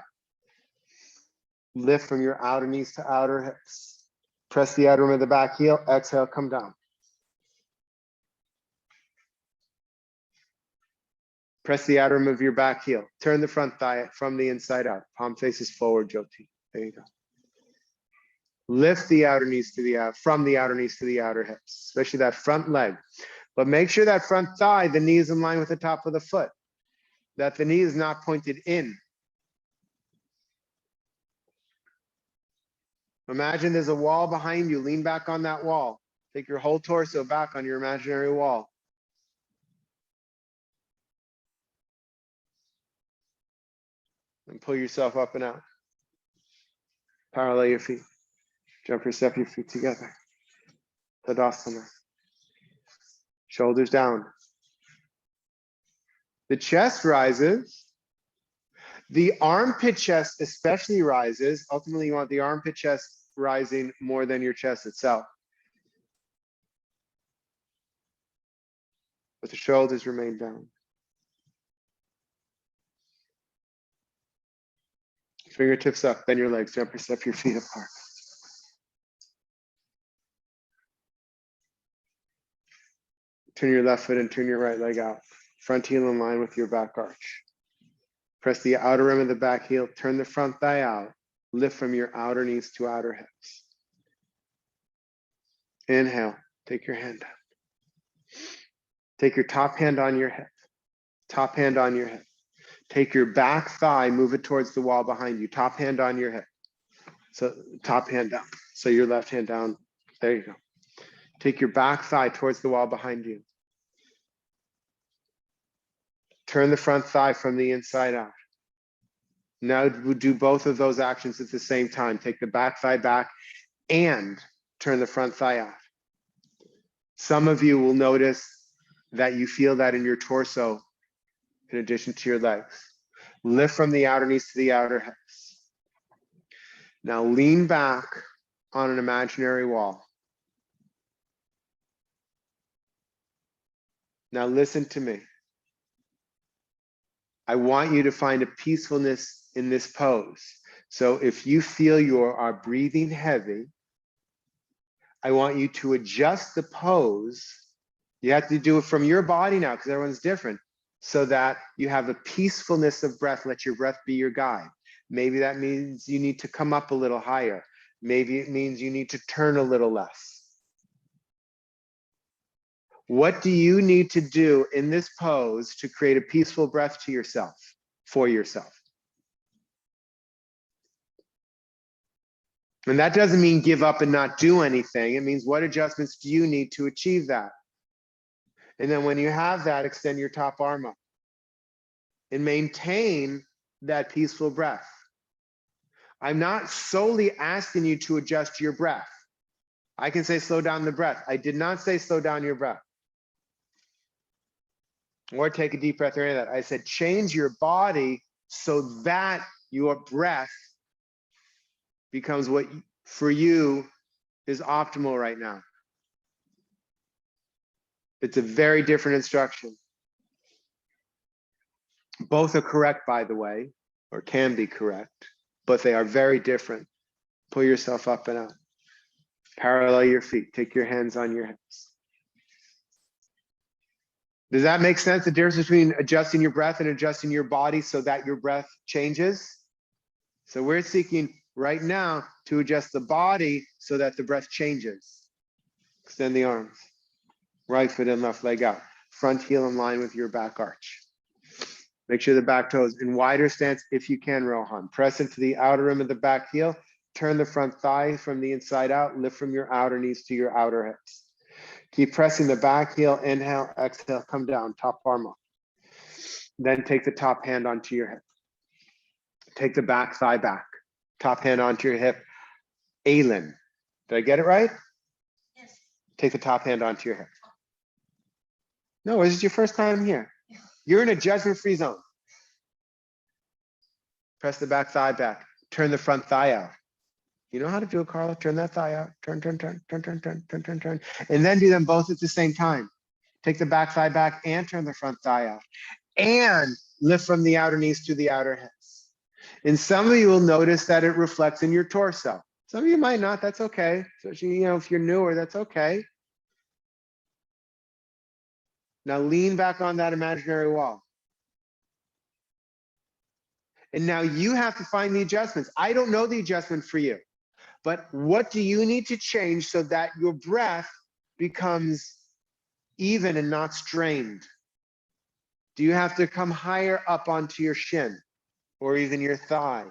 S1: Lift from your outer knees to outer hips. Press the outer rim of the back heel. Exhale, come down. Press the outer rim of your back heel. Turn the front thigh from the inside out. Palm faces forward, Jyoti. There you go. Lift the outer knees to the from the outer knees to the outer hips, especially that front leg. But make sure that front thigh, the knee is in line with the top of the foot, that the knee is not pointed in. Imagine there's a wall behind you. Lean back on that wall. Take your whole torso back on your imaginary wall. And pull yourself up and out. Parallel your feet. Jump or step your feet together. Tadasana. Shoulders down. The chest rises. The armpit chest especially rises. Ultimately, you want the armpit chest rising more than your chest itself. But the shoulders remain down. Fingertips up, bend your legs, jump or step your feet apart. Turn your left foot and turn your right leg out. Front heel in line with your back arch. Press the outer rim of the back heel, turn the front thigh out, lift from your outer knees to outer hips. Inhale, take your hand up. Take your top hand on your hip, top hand on your hip. Take your back thigh, move it towards the wall behind you, top hand on your hip. So top hand down, so your left hand down, there you go. Take your back thigh towards the wall behind you. Turn the front thigh from the inside out. Now we'll do both of those actions at the same time. Take the back thigh back and turn the front thigh out. Some of you will notice that you feel that in your torso in addition to your legs. Lift from the outer knees to the outer hips. Now lean back on an imaginary wall. Now listen to me. I want you to find a peacefulness in this pose. So if you feel you are breathing heavy, I want you to adjust the pose. You have to do it from your body now because everyone's different, so that you have a peacefulness of breath. Let your breath be your guide. Maybe that means you need to come up a little higher. Maybe it means you need to turn a little less. What do you need to do in this pose to create a peaceful breath to yourself, for yourself? And that doesn't mean give up and not do anything. It means what adjustments do you need to achieve that? And then when you have that, extend your top arm up and maintain that peaceful breath. I'm not solely asking you to adjust your breath. I can say slow down the breath. I did not say slow down your breath. Or take a deep breath or any of that. I said change your body so that your breath becomes what for you is optimal right now. It's a very different instruction. Both are correct, by the way, or can be correct, but they are very different. Pull yourself up and out. Parallel your feet. Take your hands on your hips. Does that make sense? The difference between adjusting your breath and adjusting your body so that your breath changes? So we're seeking right now to adjust the body so that the breath changes. Extend the arms. Right foot and left leg out. Front heel in line with your back arch. Make sure the back toe is in wider stance if you can, Rohan. Press into the outer rim of the back heel. Turn the front thigh from the inside out. Lift from your outer knees to your outer hips. Keep pressing the back heel. Inhale, exhale, come down, top arm up. Then take the top hand onto your hip. Take the back thigh back. Top hand onto your hip. Ailin. Did I get it right?
S2: Yes.
S1: Take the top hand onto your hip. No, this is your first time here. You're in a judgment-free zone. Press the back thigh back. Turn the front thigh out. You know how to do it, Carla? Turn that thigh out. Turn, turn, turn, turn, turn, turn, turn, turn, turn. And then do them both at the same time. Take the back thigh back and turn the front thigh out. And lift from the outer knees to the outer hips. And some of you will notice that it reflects in your torso. Some of you might not. That's okay. Especially, if you're newer, that's okay. Now lean back on that imaginary wall. And now you have to find the adjustments. I don't know the adjustment for you, but what do you need to change so that your breath becomes even and not strained? Do you have to come higher up onto your shin or even your thigh?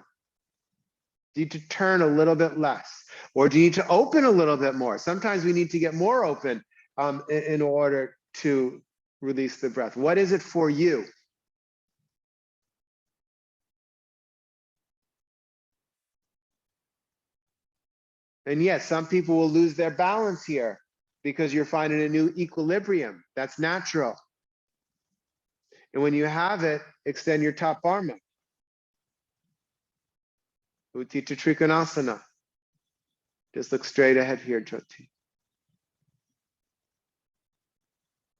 S1: Do you need to turn a little bit less? Or do you need to open a little bit more? Sometimes we need to get more open in order to release the breath. What is it for you? And yes, some people will lose their balance here because you're finding a new equilibrium. That's natural. And when you have it, extend your top arm up. Utthita Trikonasana. Just look straight ahead here, Jyoti.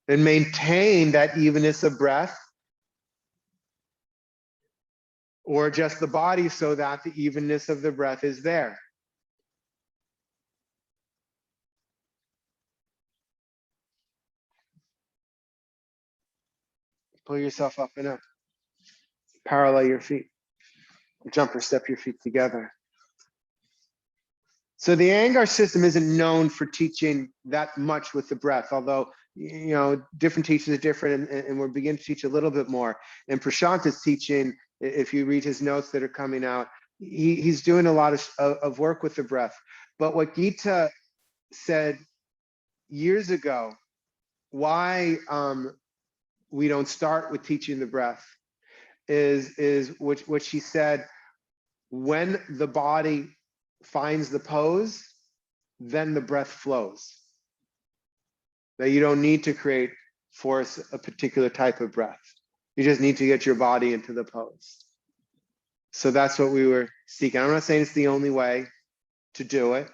S1: And maintain that evenness of breath, or adjust the body so that the evenness of the breath is there. Pull yourself up and up. Parallel your feet. Jump or step your feet together. So the Iyengar system isn't known for teaching that much with the breath, although different teachers are different, and we're beginning to teach a little bit more. And Prashant is teaching, if you read his notes that are coming out, he's doing a lot of work with the breath. But what Gita said years ago, why we don't start with teaching the breath, is what she said, when the body finds the pose, then the breath flows. That you don't need to force a particular type of breath. You just need to get your body into the pose. So that's what we were seeking. I'm not saying it's the only way to do it.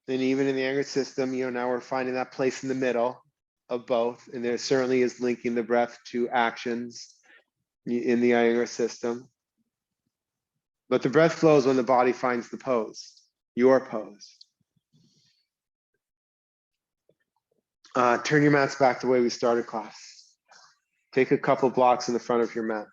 S1: And even in the Iyengar system, now we're finding that place in the middle of both. And there certainly is linking the breath to actions. in the Iyengar system. But the breath flows when the body finds the pose, your pose. Turn your mats back the way we started class. Take a couple blocks in the front of your mat.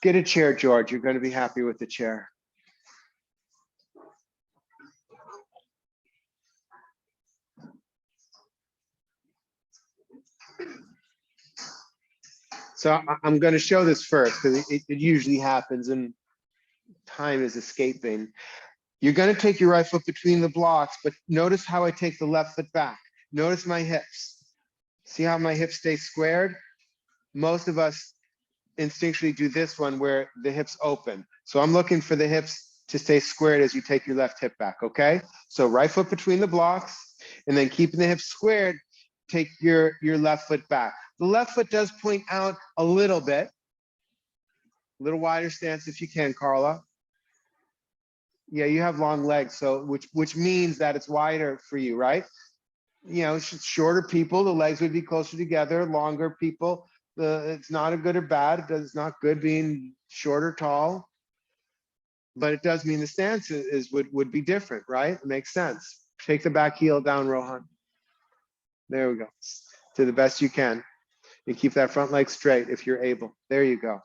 S1: Get a chair, George. You're going to be happy with the chair. So I'm going to show this first because it usually happens and time is escaping. You're going to take your right foot between the blocks, but notice how I take the left foot back. Notice my hips. See how my hips stay squared? Most of us instinctually do this one where the hips open. So I'm looking for the hips to stay squared as you take your left hip back, okay? So right foot between the blocks, and then keeping the hips squared, take your left foot back. The left foot does point out a little bit. A little wider stance if you can, Carla. Yeah, you have long legs, so which means that it's wider for you, right? You know, shorter people, the legs would be closer together. Longer people, it's not a good or bad. It's not good being short or tall, but it does mean the stance would be different, right? It makes sense. Take the back heel down, Rohan. There we go. To the best you can, and keep that front leg straight if you're able. There you go.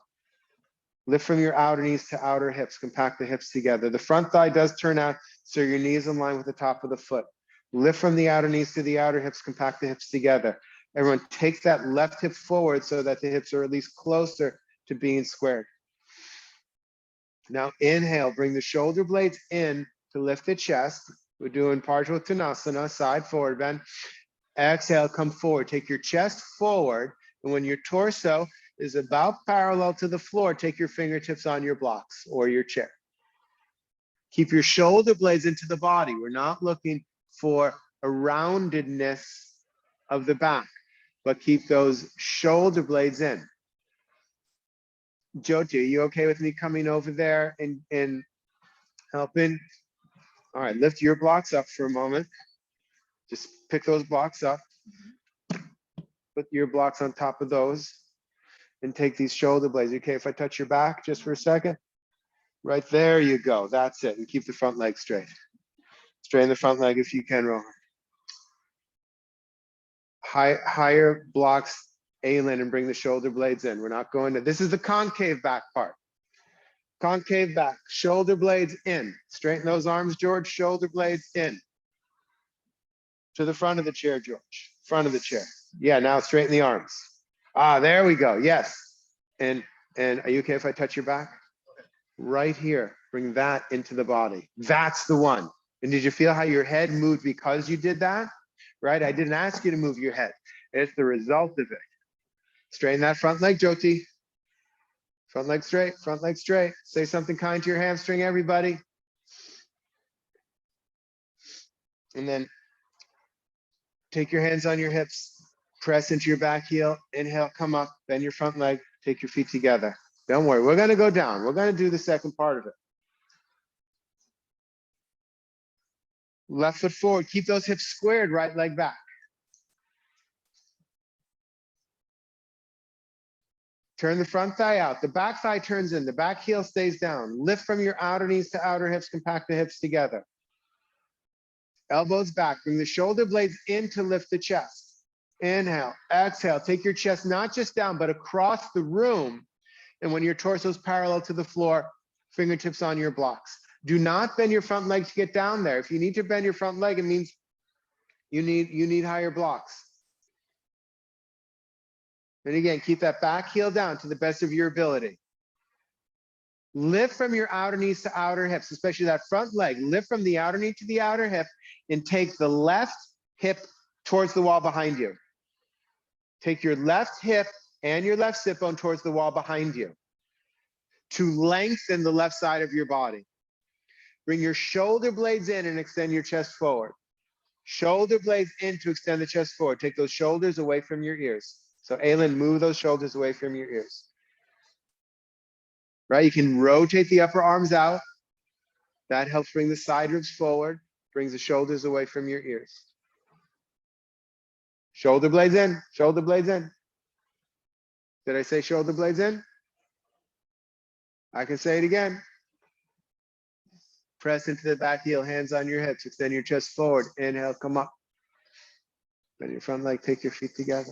S1: Lift from your outer knees to outer hips. Compact the hips together. The front thigh does turn out, so your knee is in line with the top of the foot. Lift from the outer knees to the outer hips. Compact the hips together. Everyone take that left hip forward so that the hips are at least closer to being squared. Now inhale, bring the shoulder blades in to lift the chest. We're doing Parsvottanasana, side forward bend. Exhale, come forward. Take your chest forward, and when your torso is about parallel to the floor, take your fingertips on your blocks or your chair. Keep your shoulder blades into the body. We're not looking for a roundedness of the back, but keep those shoulder blades in. Jyoti, are you okay with me coming over there and helping? All right, lift your blocks up for a moment. Just pick those blocks up. Put your blocks on top of those. And take these shoulder blades. Okay, if I touch your back just for a second, right there you go. That's it. And keep the front leg straight. Straighten the front leg if you can, Rohan. Higher blocks, Aylin, and bring the shoulder blades in. We're not going to, this is the concave back part. Concave back, shoulder blades in. Straighten those arms, George, shoulder blades in. To the front of the chair, George. Front of the chair. Yeah, now straighten the arms. Ah, there we go. Yes. And are you okay if I touch your back? Right here, bring that into the body. That's the one. And did you feel how your head moved because you did that? Right? I didn't ask you to move your head. It's the result of it. Straighten that front leg, Jyoti. Front leg straight, front leg straight. Say something kind to your hamstring, everybody. And then take your hands on your hips. Press into your back heel. Inhale, come up, bend your front leg. Take your feet together. Don't worry, we're going to go down. We're going to do the second part of it. Left foot forward. Keep those hips squared, right leg back. Turn the front thigh out. The back thigh turns in. The back heel stays down. Lift from your outer knees to outer hips. Compact the hips together. Elbows back. Bring the shoulder blades in to lift the chest. Inhale. Exhale. Take your chest not just down, but across the room. And when your torso is parallel to the floor, fingertips on your blocks. Do not bend your front leg to get down there. If you need to bend your front leg, it means you need higher blocks. And again, keep that back heel down to the best of your ability. Lift from your outer knees to outer hips, especially that front leg. Lift from the outer knee to the outer hip and take the left hip towards the wall behind you. Take your left hip and your left sit bone towards the wall behind you to lengthen the left side of your body. Bring your shoulder blades in and extend your chest forward. Shoulder blades in to extend the chest forward. Take those shoulders away from your ears. So Aylin, move those shoulders away from your ears. right? You can rotate the upper arms out. That helps bring the side ribs forward, brings the shoulders away from your ears. Shoulder blades in, shoulder blades in. Did I say shoulder blades in? I can say it again. Press into the back heel, hands on your hips, extend your chest forward. Inhale, come up. Bend your front leg, take your feet together.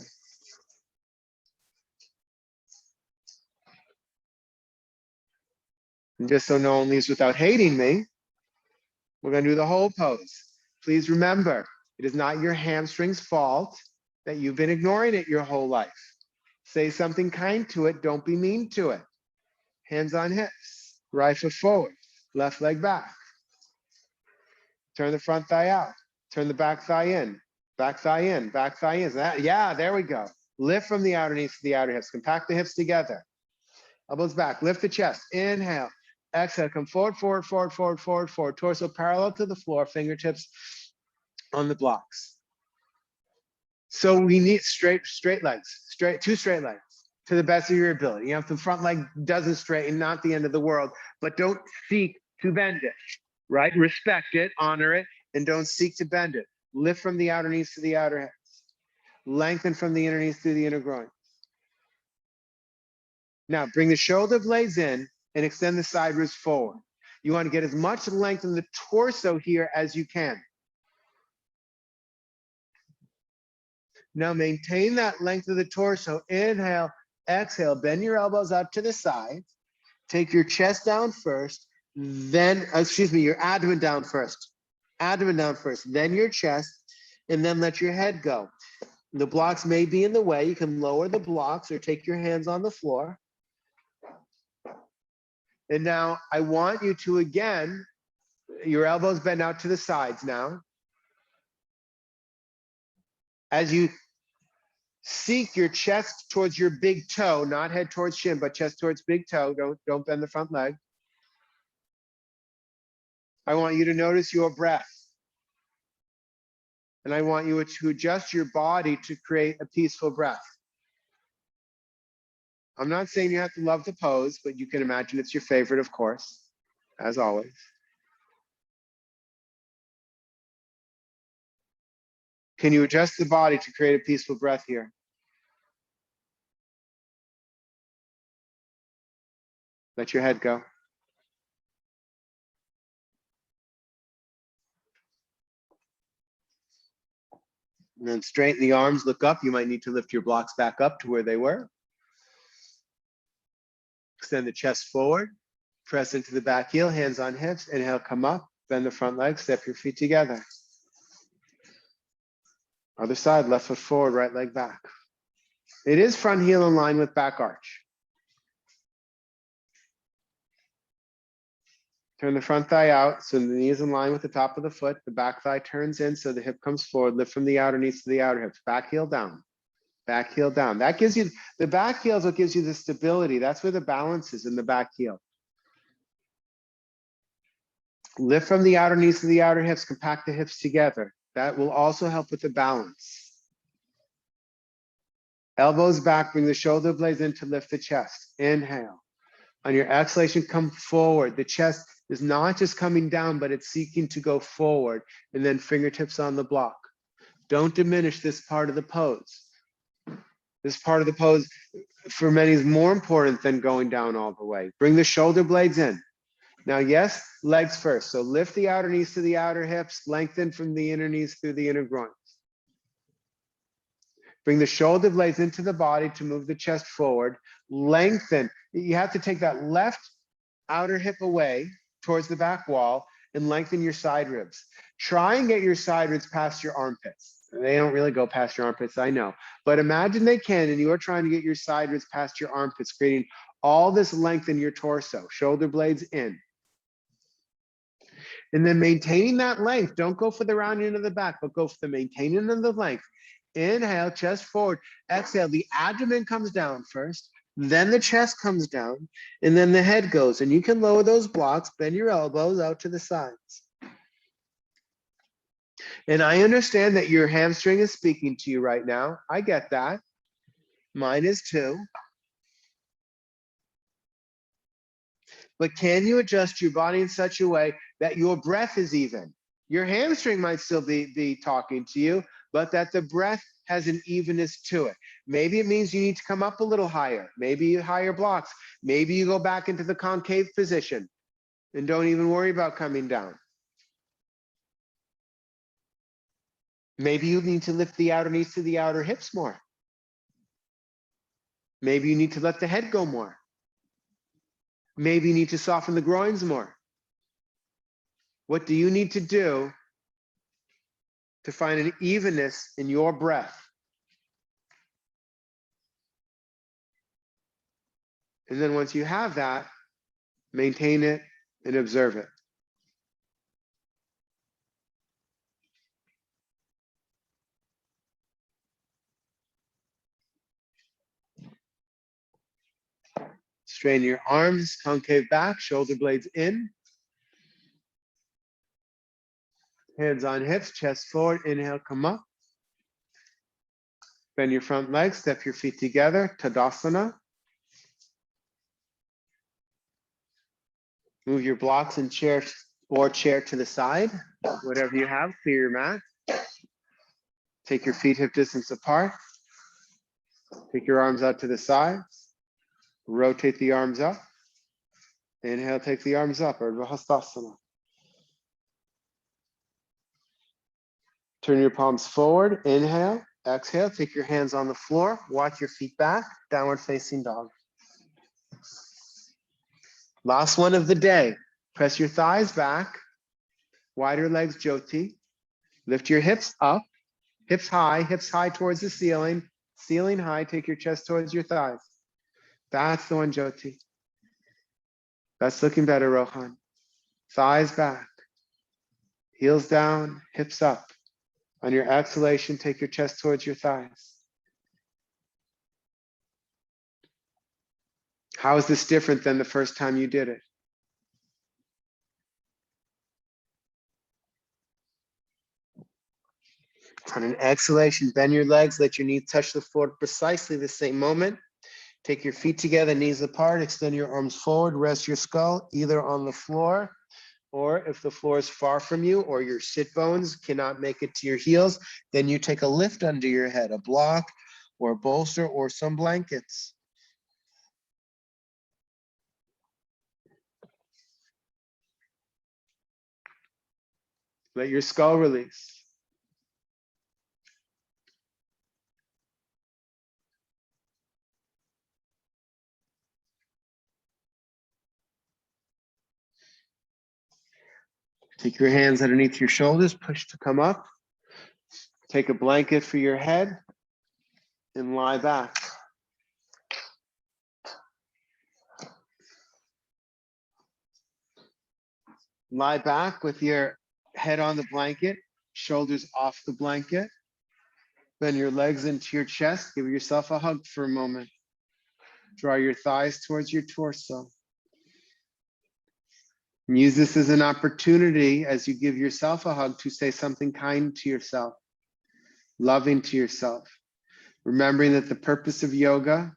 S1: And just so no one leaves without hating me, we're going to do the whole pose. Please remember, it is not your hamstring's fault that you've been ignoring it your whole life. Say something kind to it. Don't be mean to it. Hands on hips, right foot forward, left leg back. Turn the front thigh out. Turn the back thigh in. Back thigh in. Back thigh in. Yeah, there we go. Lift from the outer knees to the outer hips. Compact the hips together. Elbows back. Lift the chest. Inhale. Exhale. Come forward, forward, forward, forward, forward, forward. Torso parallel to the floor. Fingertips on the blocks. So we need straight legs. Two straight legs to the best of your ability. If the front leg doesn't straighten, not the end of the world, but don't seek to bend it. Right? Respect it, honor it, and don't seek to bend it. Lift from the outer knees to the outer hips. Lengthen from the inner knees through the inner groin. Now, bring the shoulder blades in and extend the side ribs forward. You want to get as much length in the torso here as you can. Now, maintain that length of the torso. Inhale, exhale, bend your elbows out to the side. Take your chest down first. Then, your abdomen down first. Abdomen down first, then your chest, and then let your head go. The blocks may be in the way. You can lower the blocks or take your hands on the floor. And now I want you to, again, your elbows bend out to the sides now. As you seek your chest towards your big toe, not head towards shin, but chest towards big toe. Don't bend the front leg. I want you to notice your breath. And I want you to adjust your body to create a peaceful breath. I'm not saying you have to love the pose, but you can imagine it's your favorite, of course, as always. Can you adjust the body to create a peaceful breath here? Let your head go. And then straighten the arms, look up. You might need to lift your blocks back up to where they were. Extend the chest forward. Press into the back heel, hands on hips. Inhale, come up. Bend the front leg, step your feet together. Other side, left foot forward, right leg back. It is front heel in line with back arch. Turn the front thigh out so the knee is in line with the top of the foot. The back thigh turns in so the hip comes forward. Lift from the outer knees to the outer hips. Back heel down. Back heel down. That gives you, the back heel is what gives you the stability. That's where the balance is, in the back heel. Lift from the outer knees to the outer hips. Compact the hips together. That will also help with the balance. Elbows back. Bring the shoulder blades in to lift the chest. Inhale. On your exhalation, come forward. The chest is not just coming down, but it's seeking to go forward. And then fingertips on the block. Don't diminish this part of the pose. This part of the pose for many is more important than going down all the way. Bring the shoulder blades in. Now, yes, legs first. So lift the outer knees to the outer hips, lengthen from the inner knees through the inner groins. Bring the shoulder blades into the body to move the chest forward. Lengthen. You have to take that left outer hip away towards the back wall and lengthen your side ribs. Try and get your side ribs past your armpits. They don't really go past your armpits, I know. But imagine they can, and you are trying to get your side ribs past your armpits, creating all this length in your torso. Shoulder blades in. And then maintaining that length. Don't go for the rounding of the back, but go for the maintaining of the length. Inhale, chest forward. Exhale, the abdomen comes down first. Then the chest comes down, and then the head goes. And you can lower those blocks, bend your elbows out to the sides. And I understand that your hamstring is speaking to you right now. I get that. Mine is too. but can you adjust your body in such a way that your breath is even? Your hamstring might still be talking to you, but that the breath has an evenness to it. Maybe it means you need to come up a little higher. Maybe you higher blocks. Maybe you go back into the concave position and don't even worry about coming down. Maybe you need to lift the outer knees to the outer hips more. Maybe you need to let the head go more. Maybe you need to soften the groins more. What do you need to do to find an evenness in your breath? And then once you have that, maintain it and observe it. Straighten your arms, concave back, shoulder blades in. Hands on hips, chest forward, inhale, come up. Bend your front legs, step your feet together, Tadasana. Move your blocks and chair to the side. Whatever you have, clear your mat. Take your feet hip distance apart. Take your arms out to the sides. Rotate the arms up. Inhale, take the arms up, Urdhva Hastasana. Turn your palms forward, inhale, exhale, take your hands on the floor, walk your feet back, downward facing dog. Last one of the day. Press your thighs back, wider legs, Jyoti. Lift your hips up, hips high towards the ceiling, ceiling high, take your chest towards your thighs. That's the one, Jyoti. That's looking better, Rohan. Thighs back, heels down, hips up. On your exhalation, take your chest towards your thighs. How is this different than the first time you did it? On an exhalation, bend your legs, let your knees touch the floor at precisely the same moment. Take your feet together, knees apart, extend your arms forward, rest your skull either on the floor, or if the floor is far from you or your sit bones cannot make it to your heels, then you take a lift under your head, a block or a bolster or some blankets. Let your skull release. Take your hands underneath your shoulders, push to come up. Take a blanket for your head and lie back. Lie back with your head on the blanket, shoulders off the blanket. Bend your legs into your chest. Give yourself a hug for a moment. Draw your thighs towards your torso. And use this as an opportunity as you give yourself a hug to say something kind to yourself, loving to yourself. Remembering that the purpose of yoga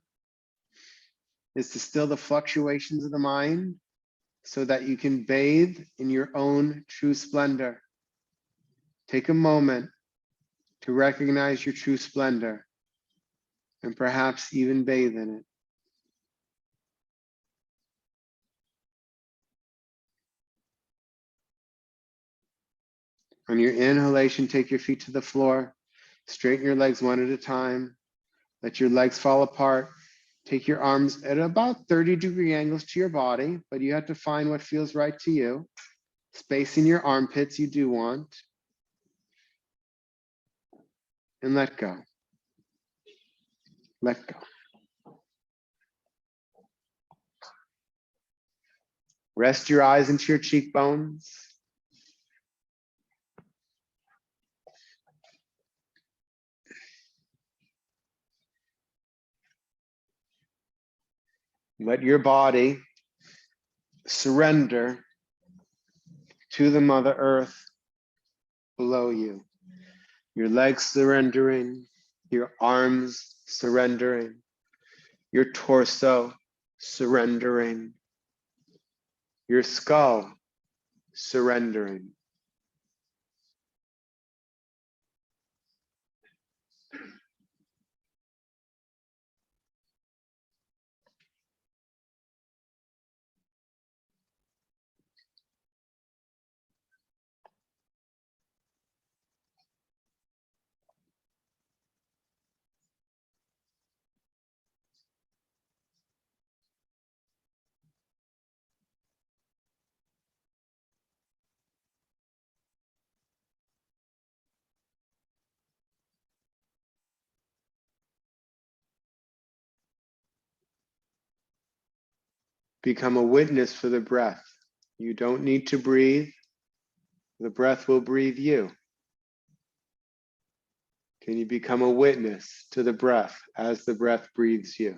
S1: is to still the fluctuations of the mind so that you can bathe in your own true splendor. Take a moment to recognize your true splendor and perhaps even bathe in it. On your inhalation, take your feet to the floor, straighten your legs one at a time, let your legs fall apart. Take your arms at about 30-degree angles to your body, but you have to find what feels right to you. Spacing your armpits, you do want. And let go. Let go. Rest your eyes into your cheekbones. Let your body surrender to the Mother Earth below you. Your legs surrendering, your arms surrendering, your torso surrendering. Your skull surrendering. Become a witness for the breath. You don't need to breathe. The breath will breathe you. Can you become a witness to the breath as the breath breathes you?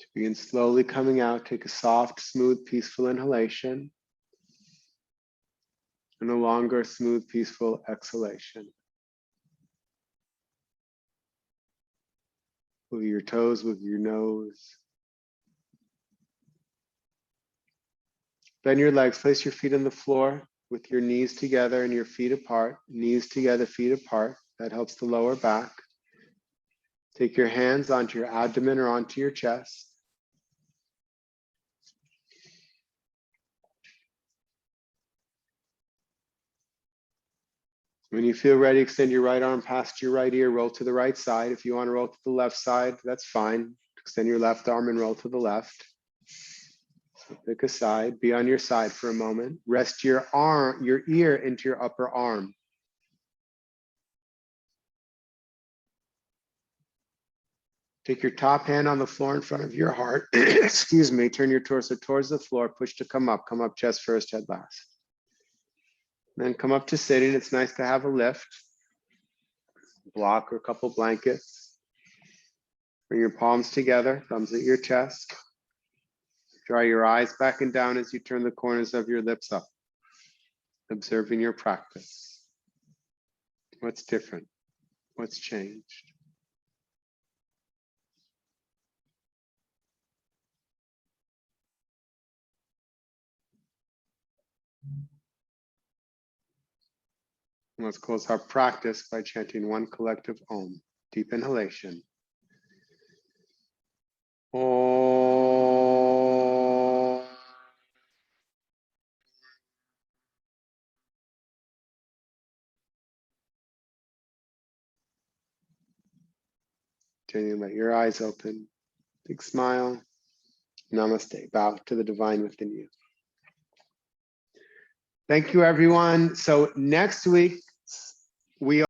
S1: To begin slowly coming out, take a soft, smooth, peaceful inhalation and a longer, smooth, peaceful exhalation. Move your toes with your nose. Bend your legs, place your feet on the floor with your knees together and your feet apart. Knees together, feet apart. That helps the lower back. Take your hands onto your abdomen or onto your chest. When you feel ready, extend your right arm past your right ear, roll to the right side. If you want to roll to the left side, that's fine. Extend your left arm and roll to the left. So pick a side, be on your side for a moment. Rest your ear into your upper arm. Take your top hand on the floor in front of your heart. Excuse me, turn your torso towards the floor, push to come up chest first, head last. Then come up to sitting. It's nice to have a lift, block or a couple blankets. Bring your palms together, thumbs at your chest. Draw your eyes back and down as you turn the corners of your lips up, observing your practice. What's different? What's changed? Let's close our practice by chanting one collective Om. Deep inhalation. Om. Continue to let your eyes open. Big smile. Namaste. Bow to the divine within you. Thank you, everyone. So next week, we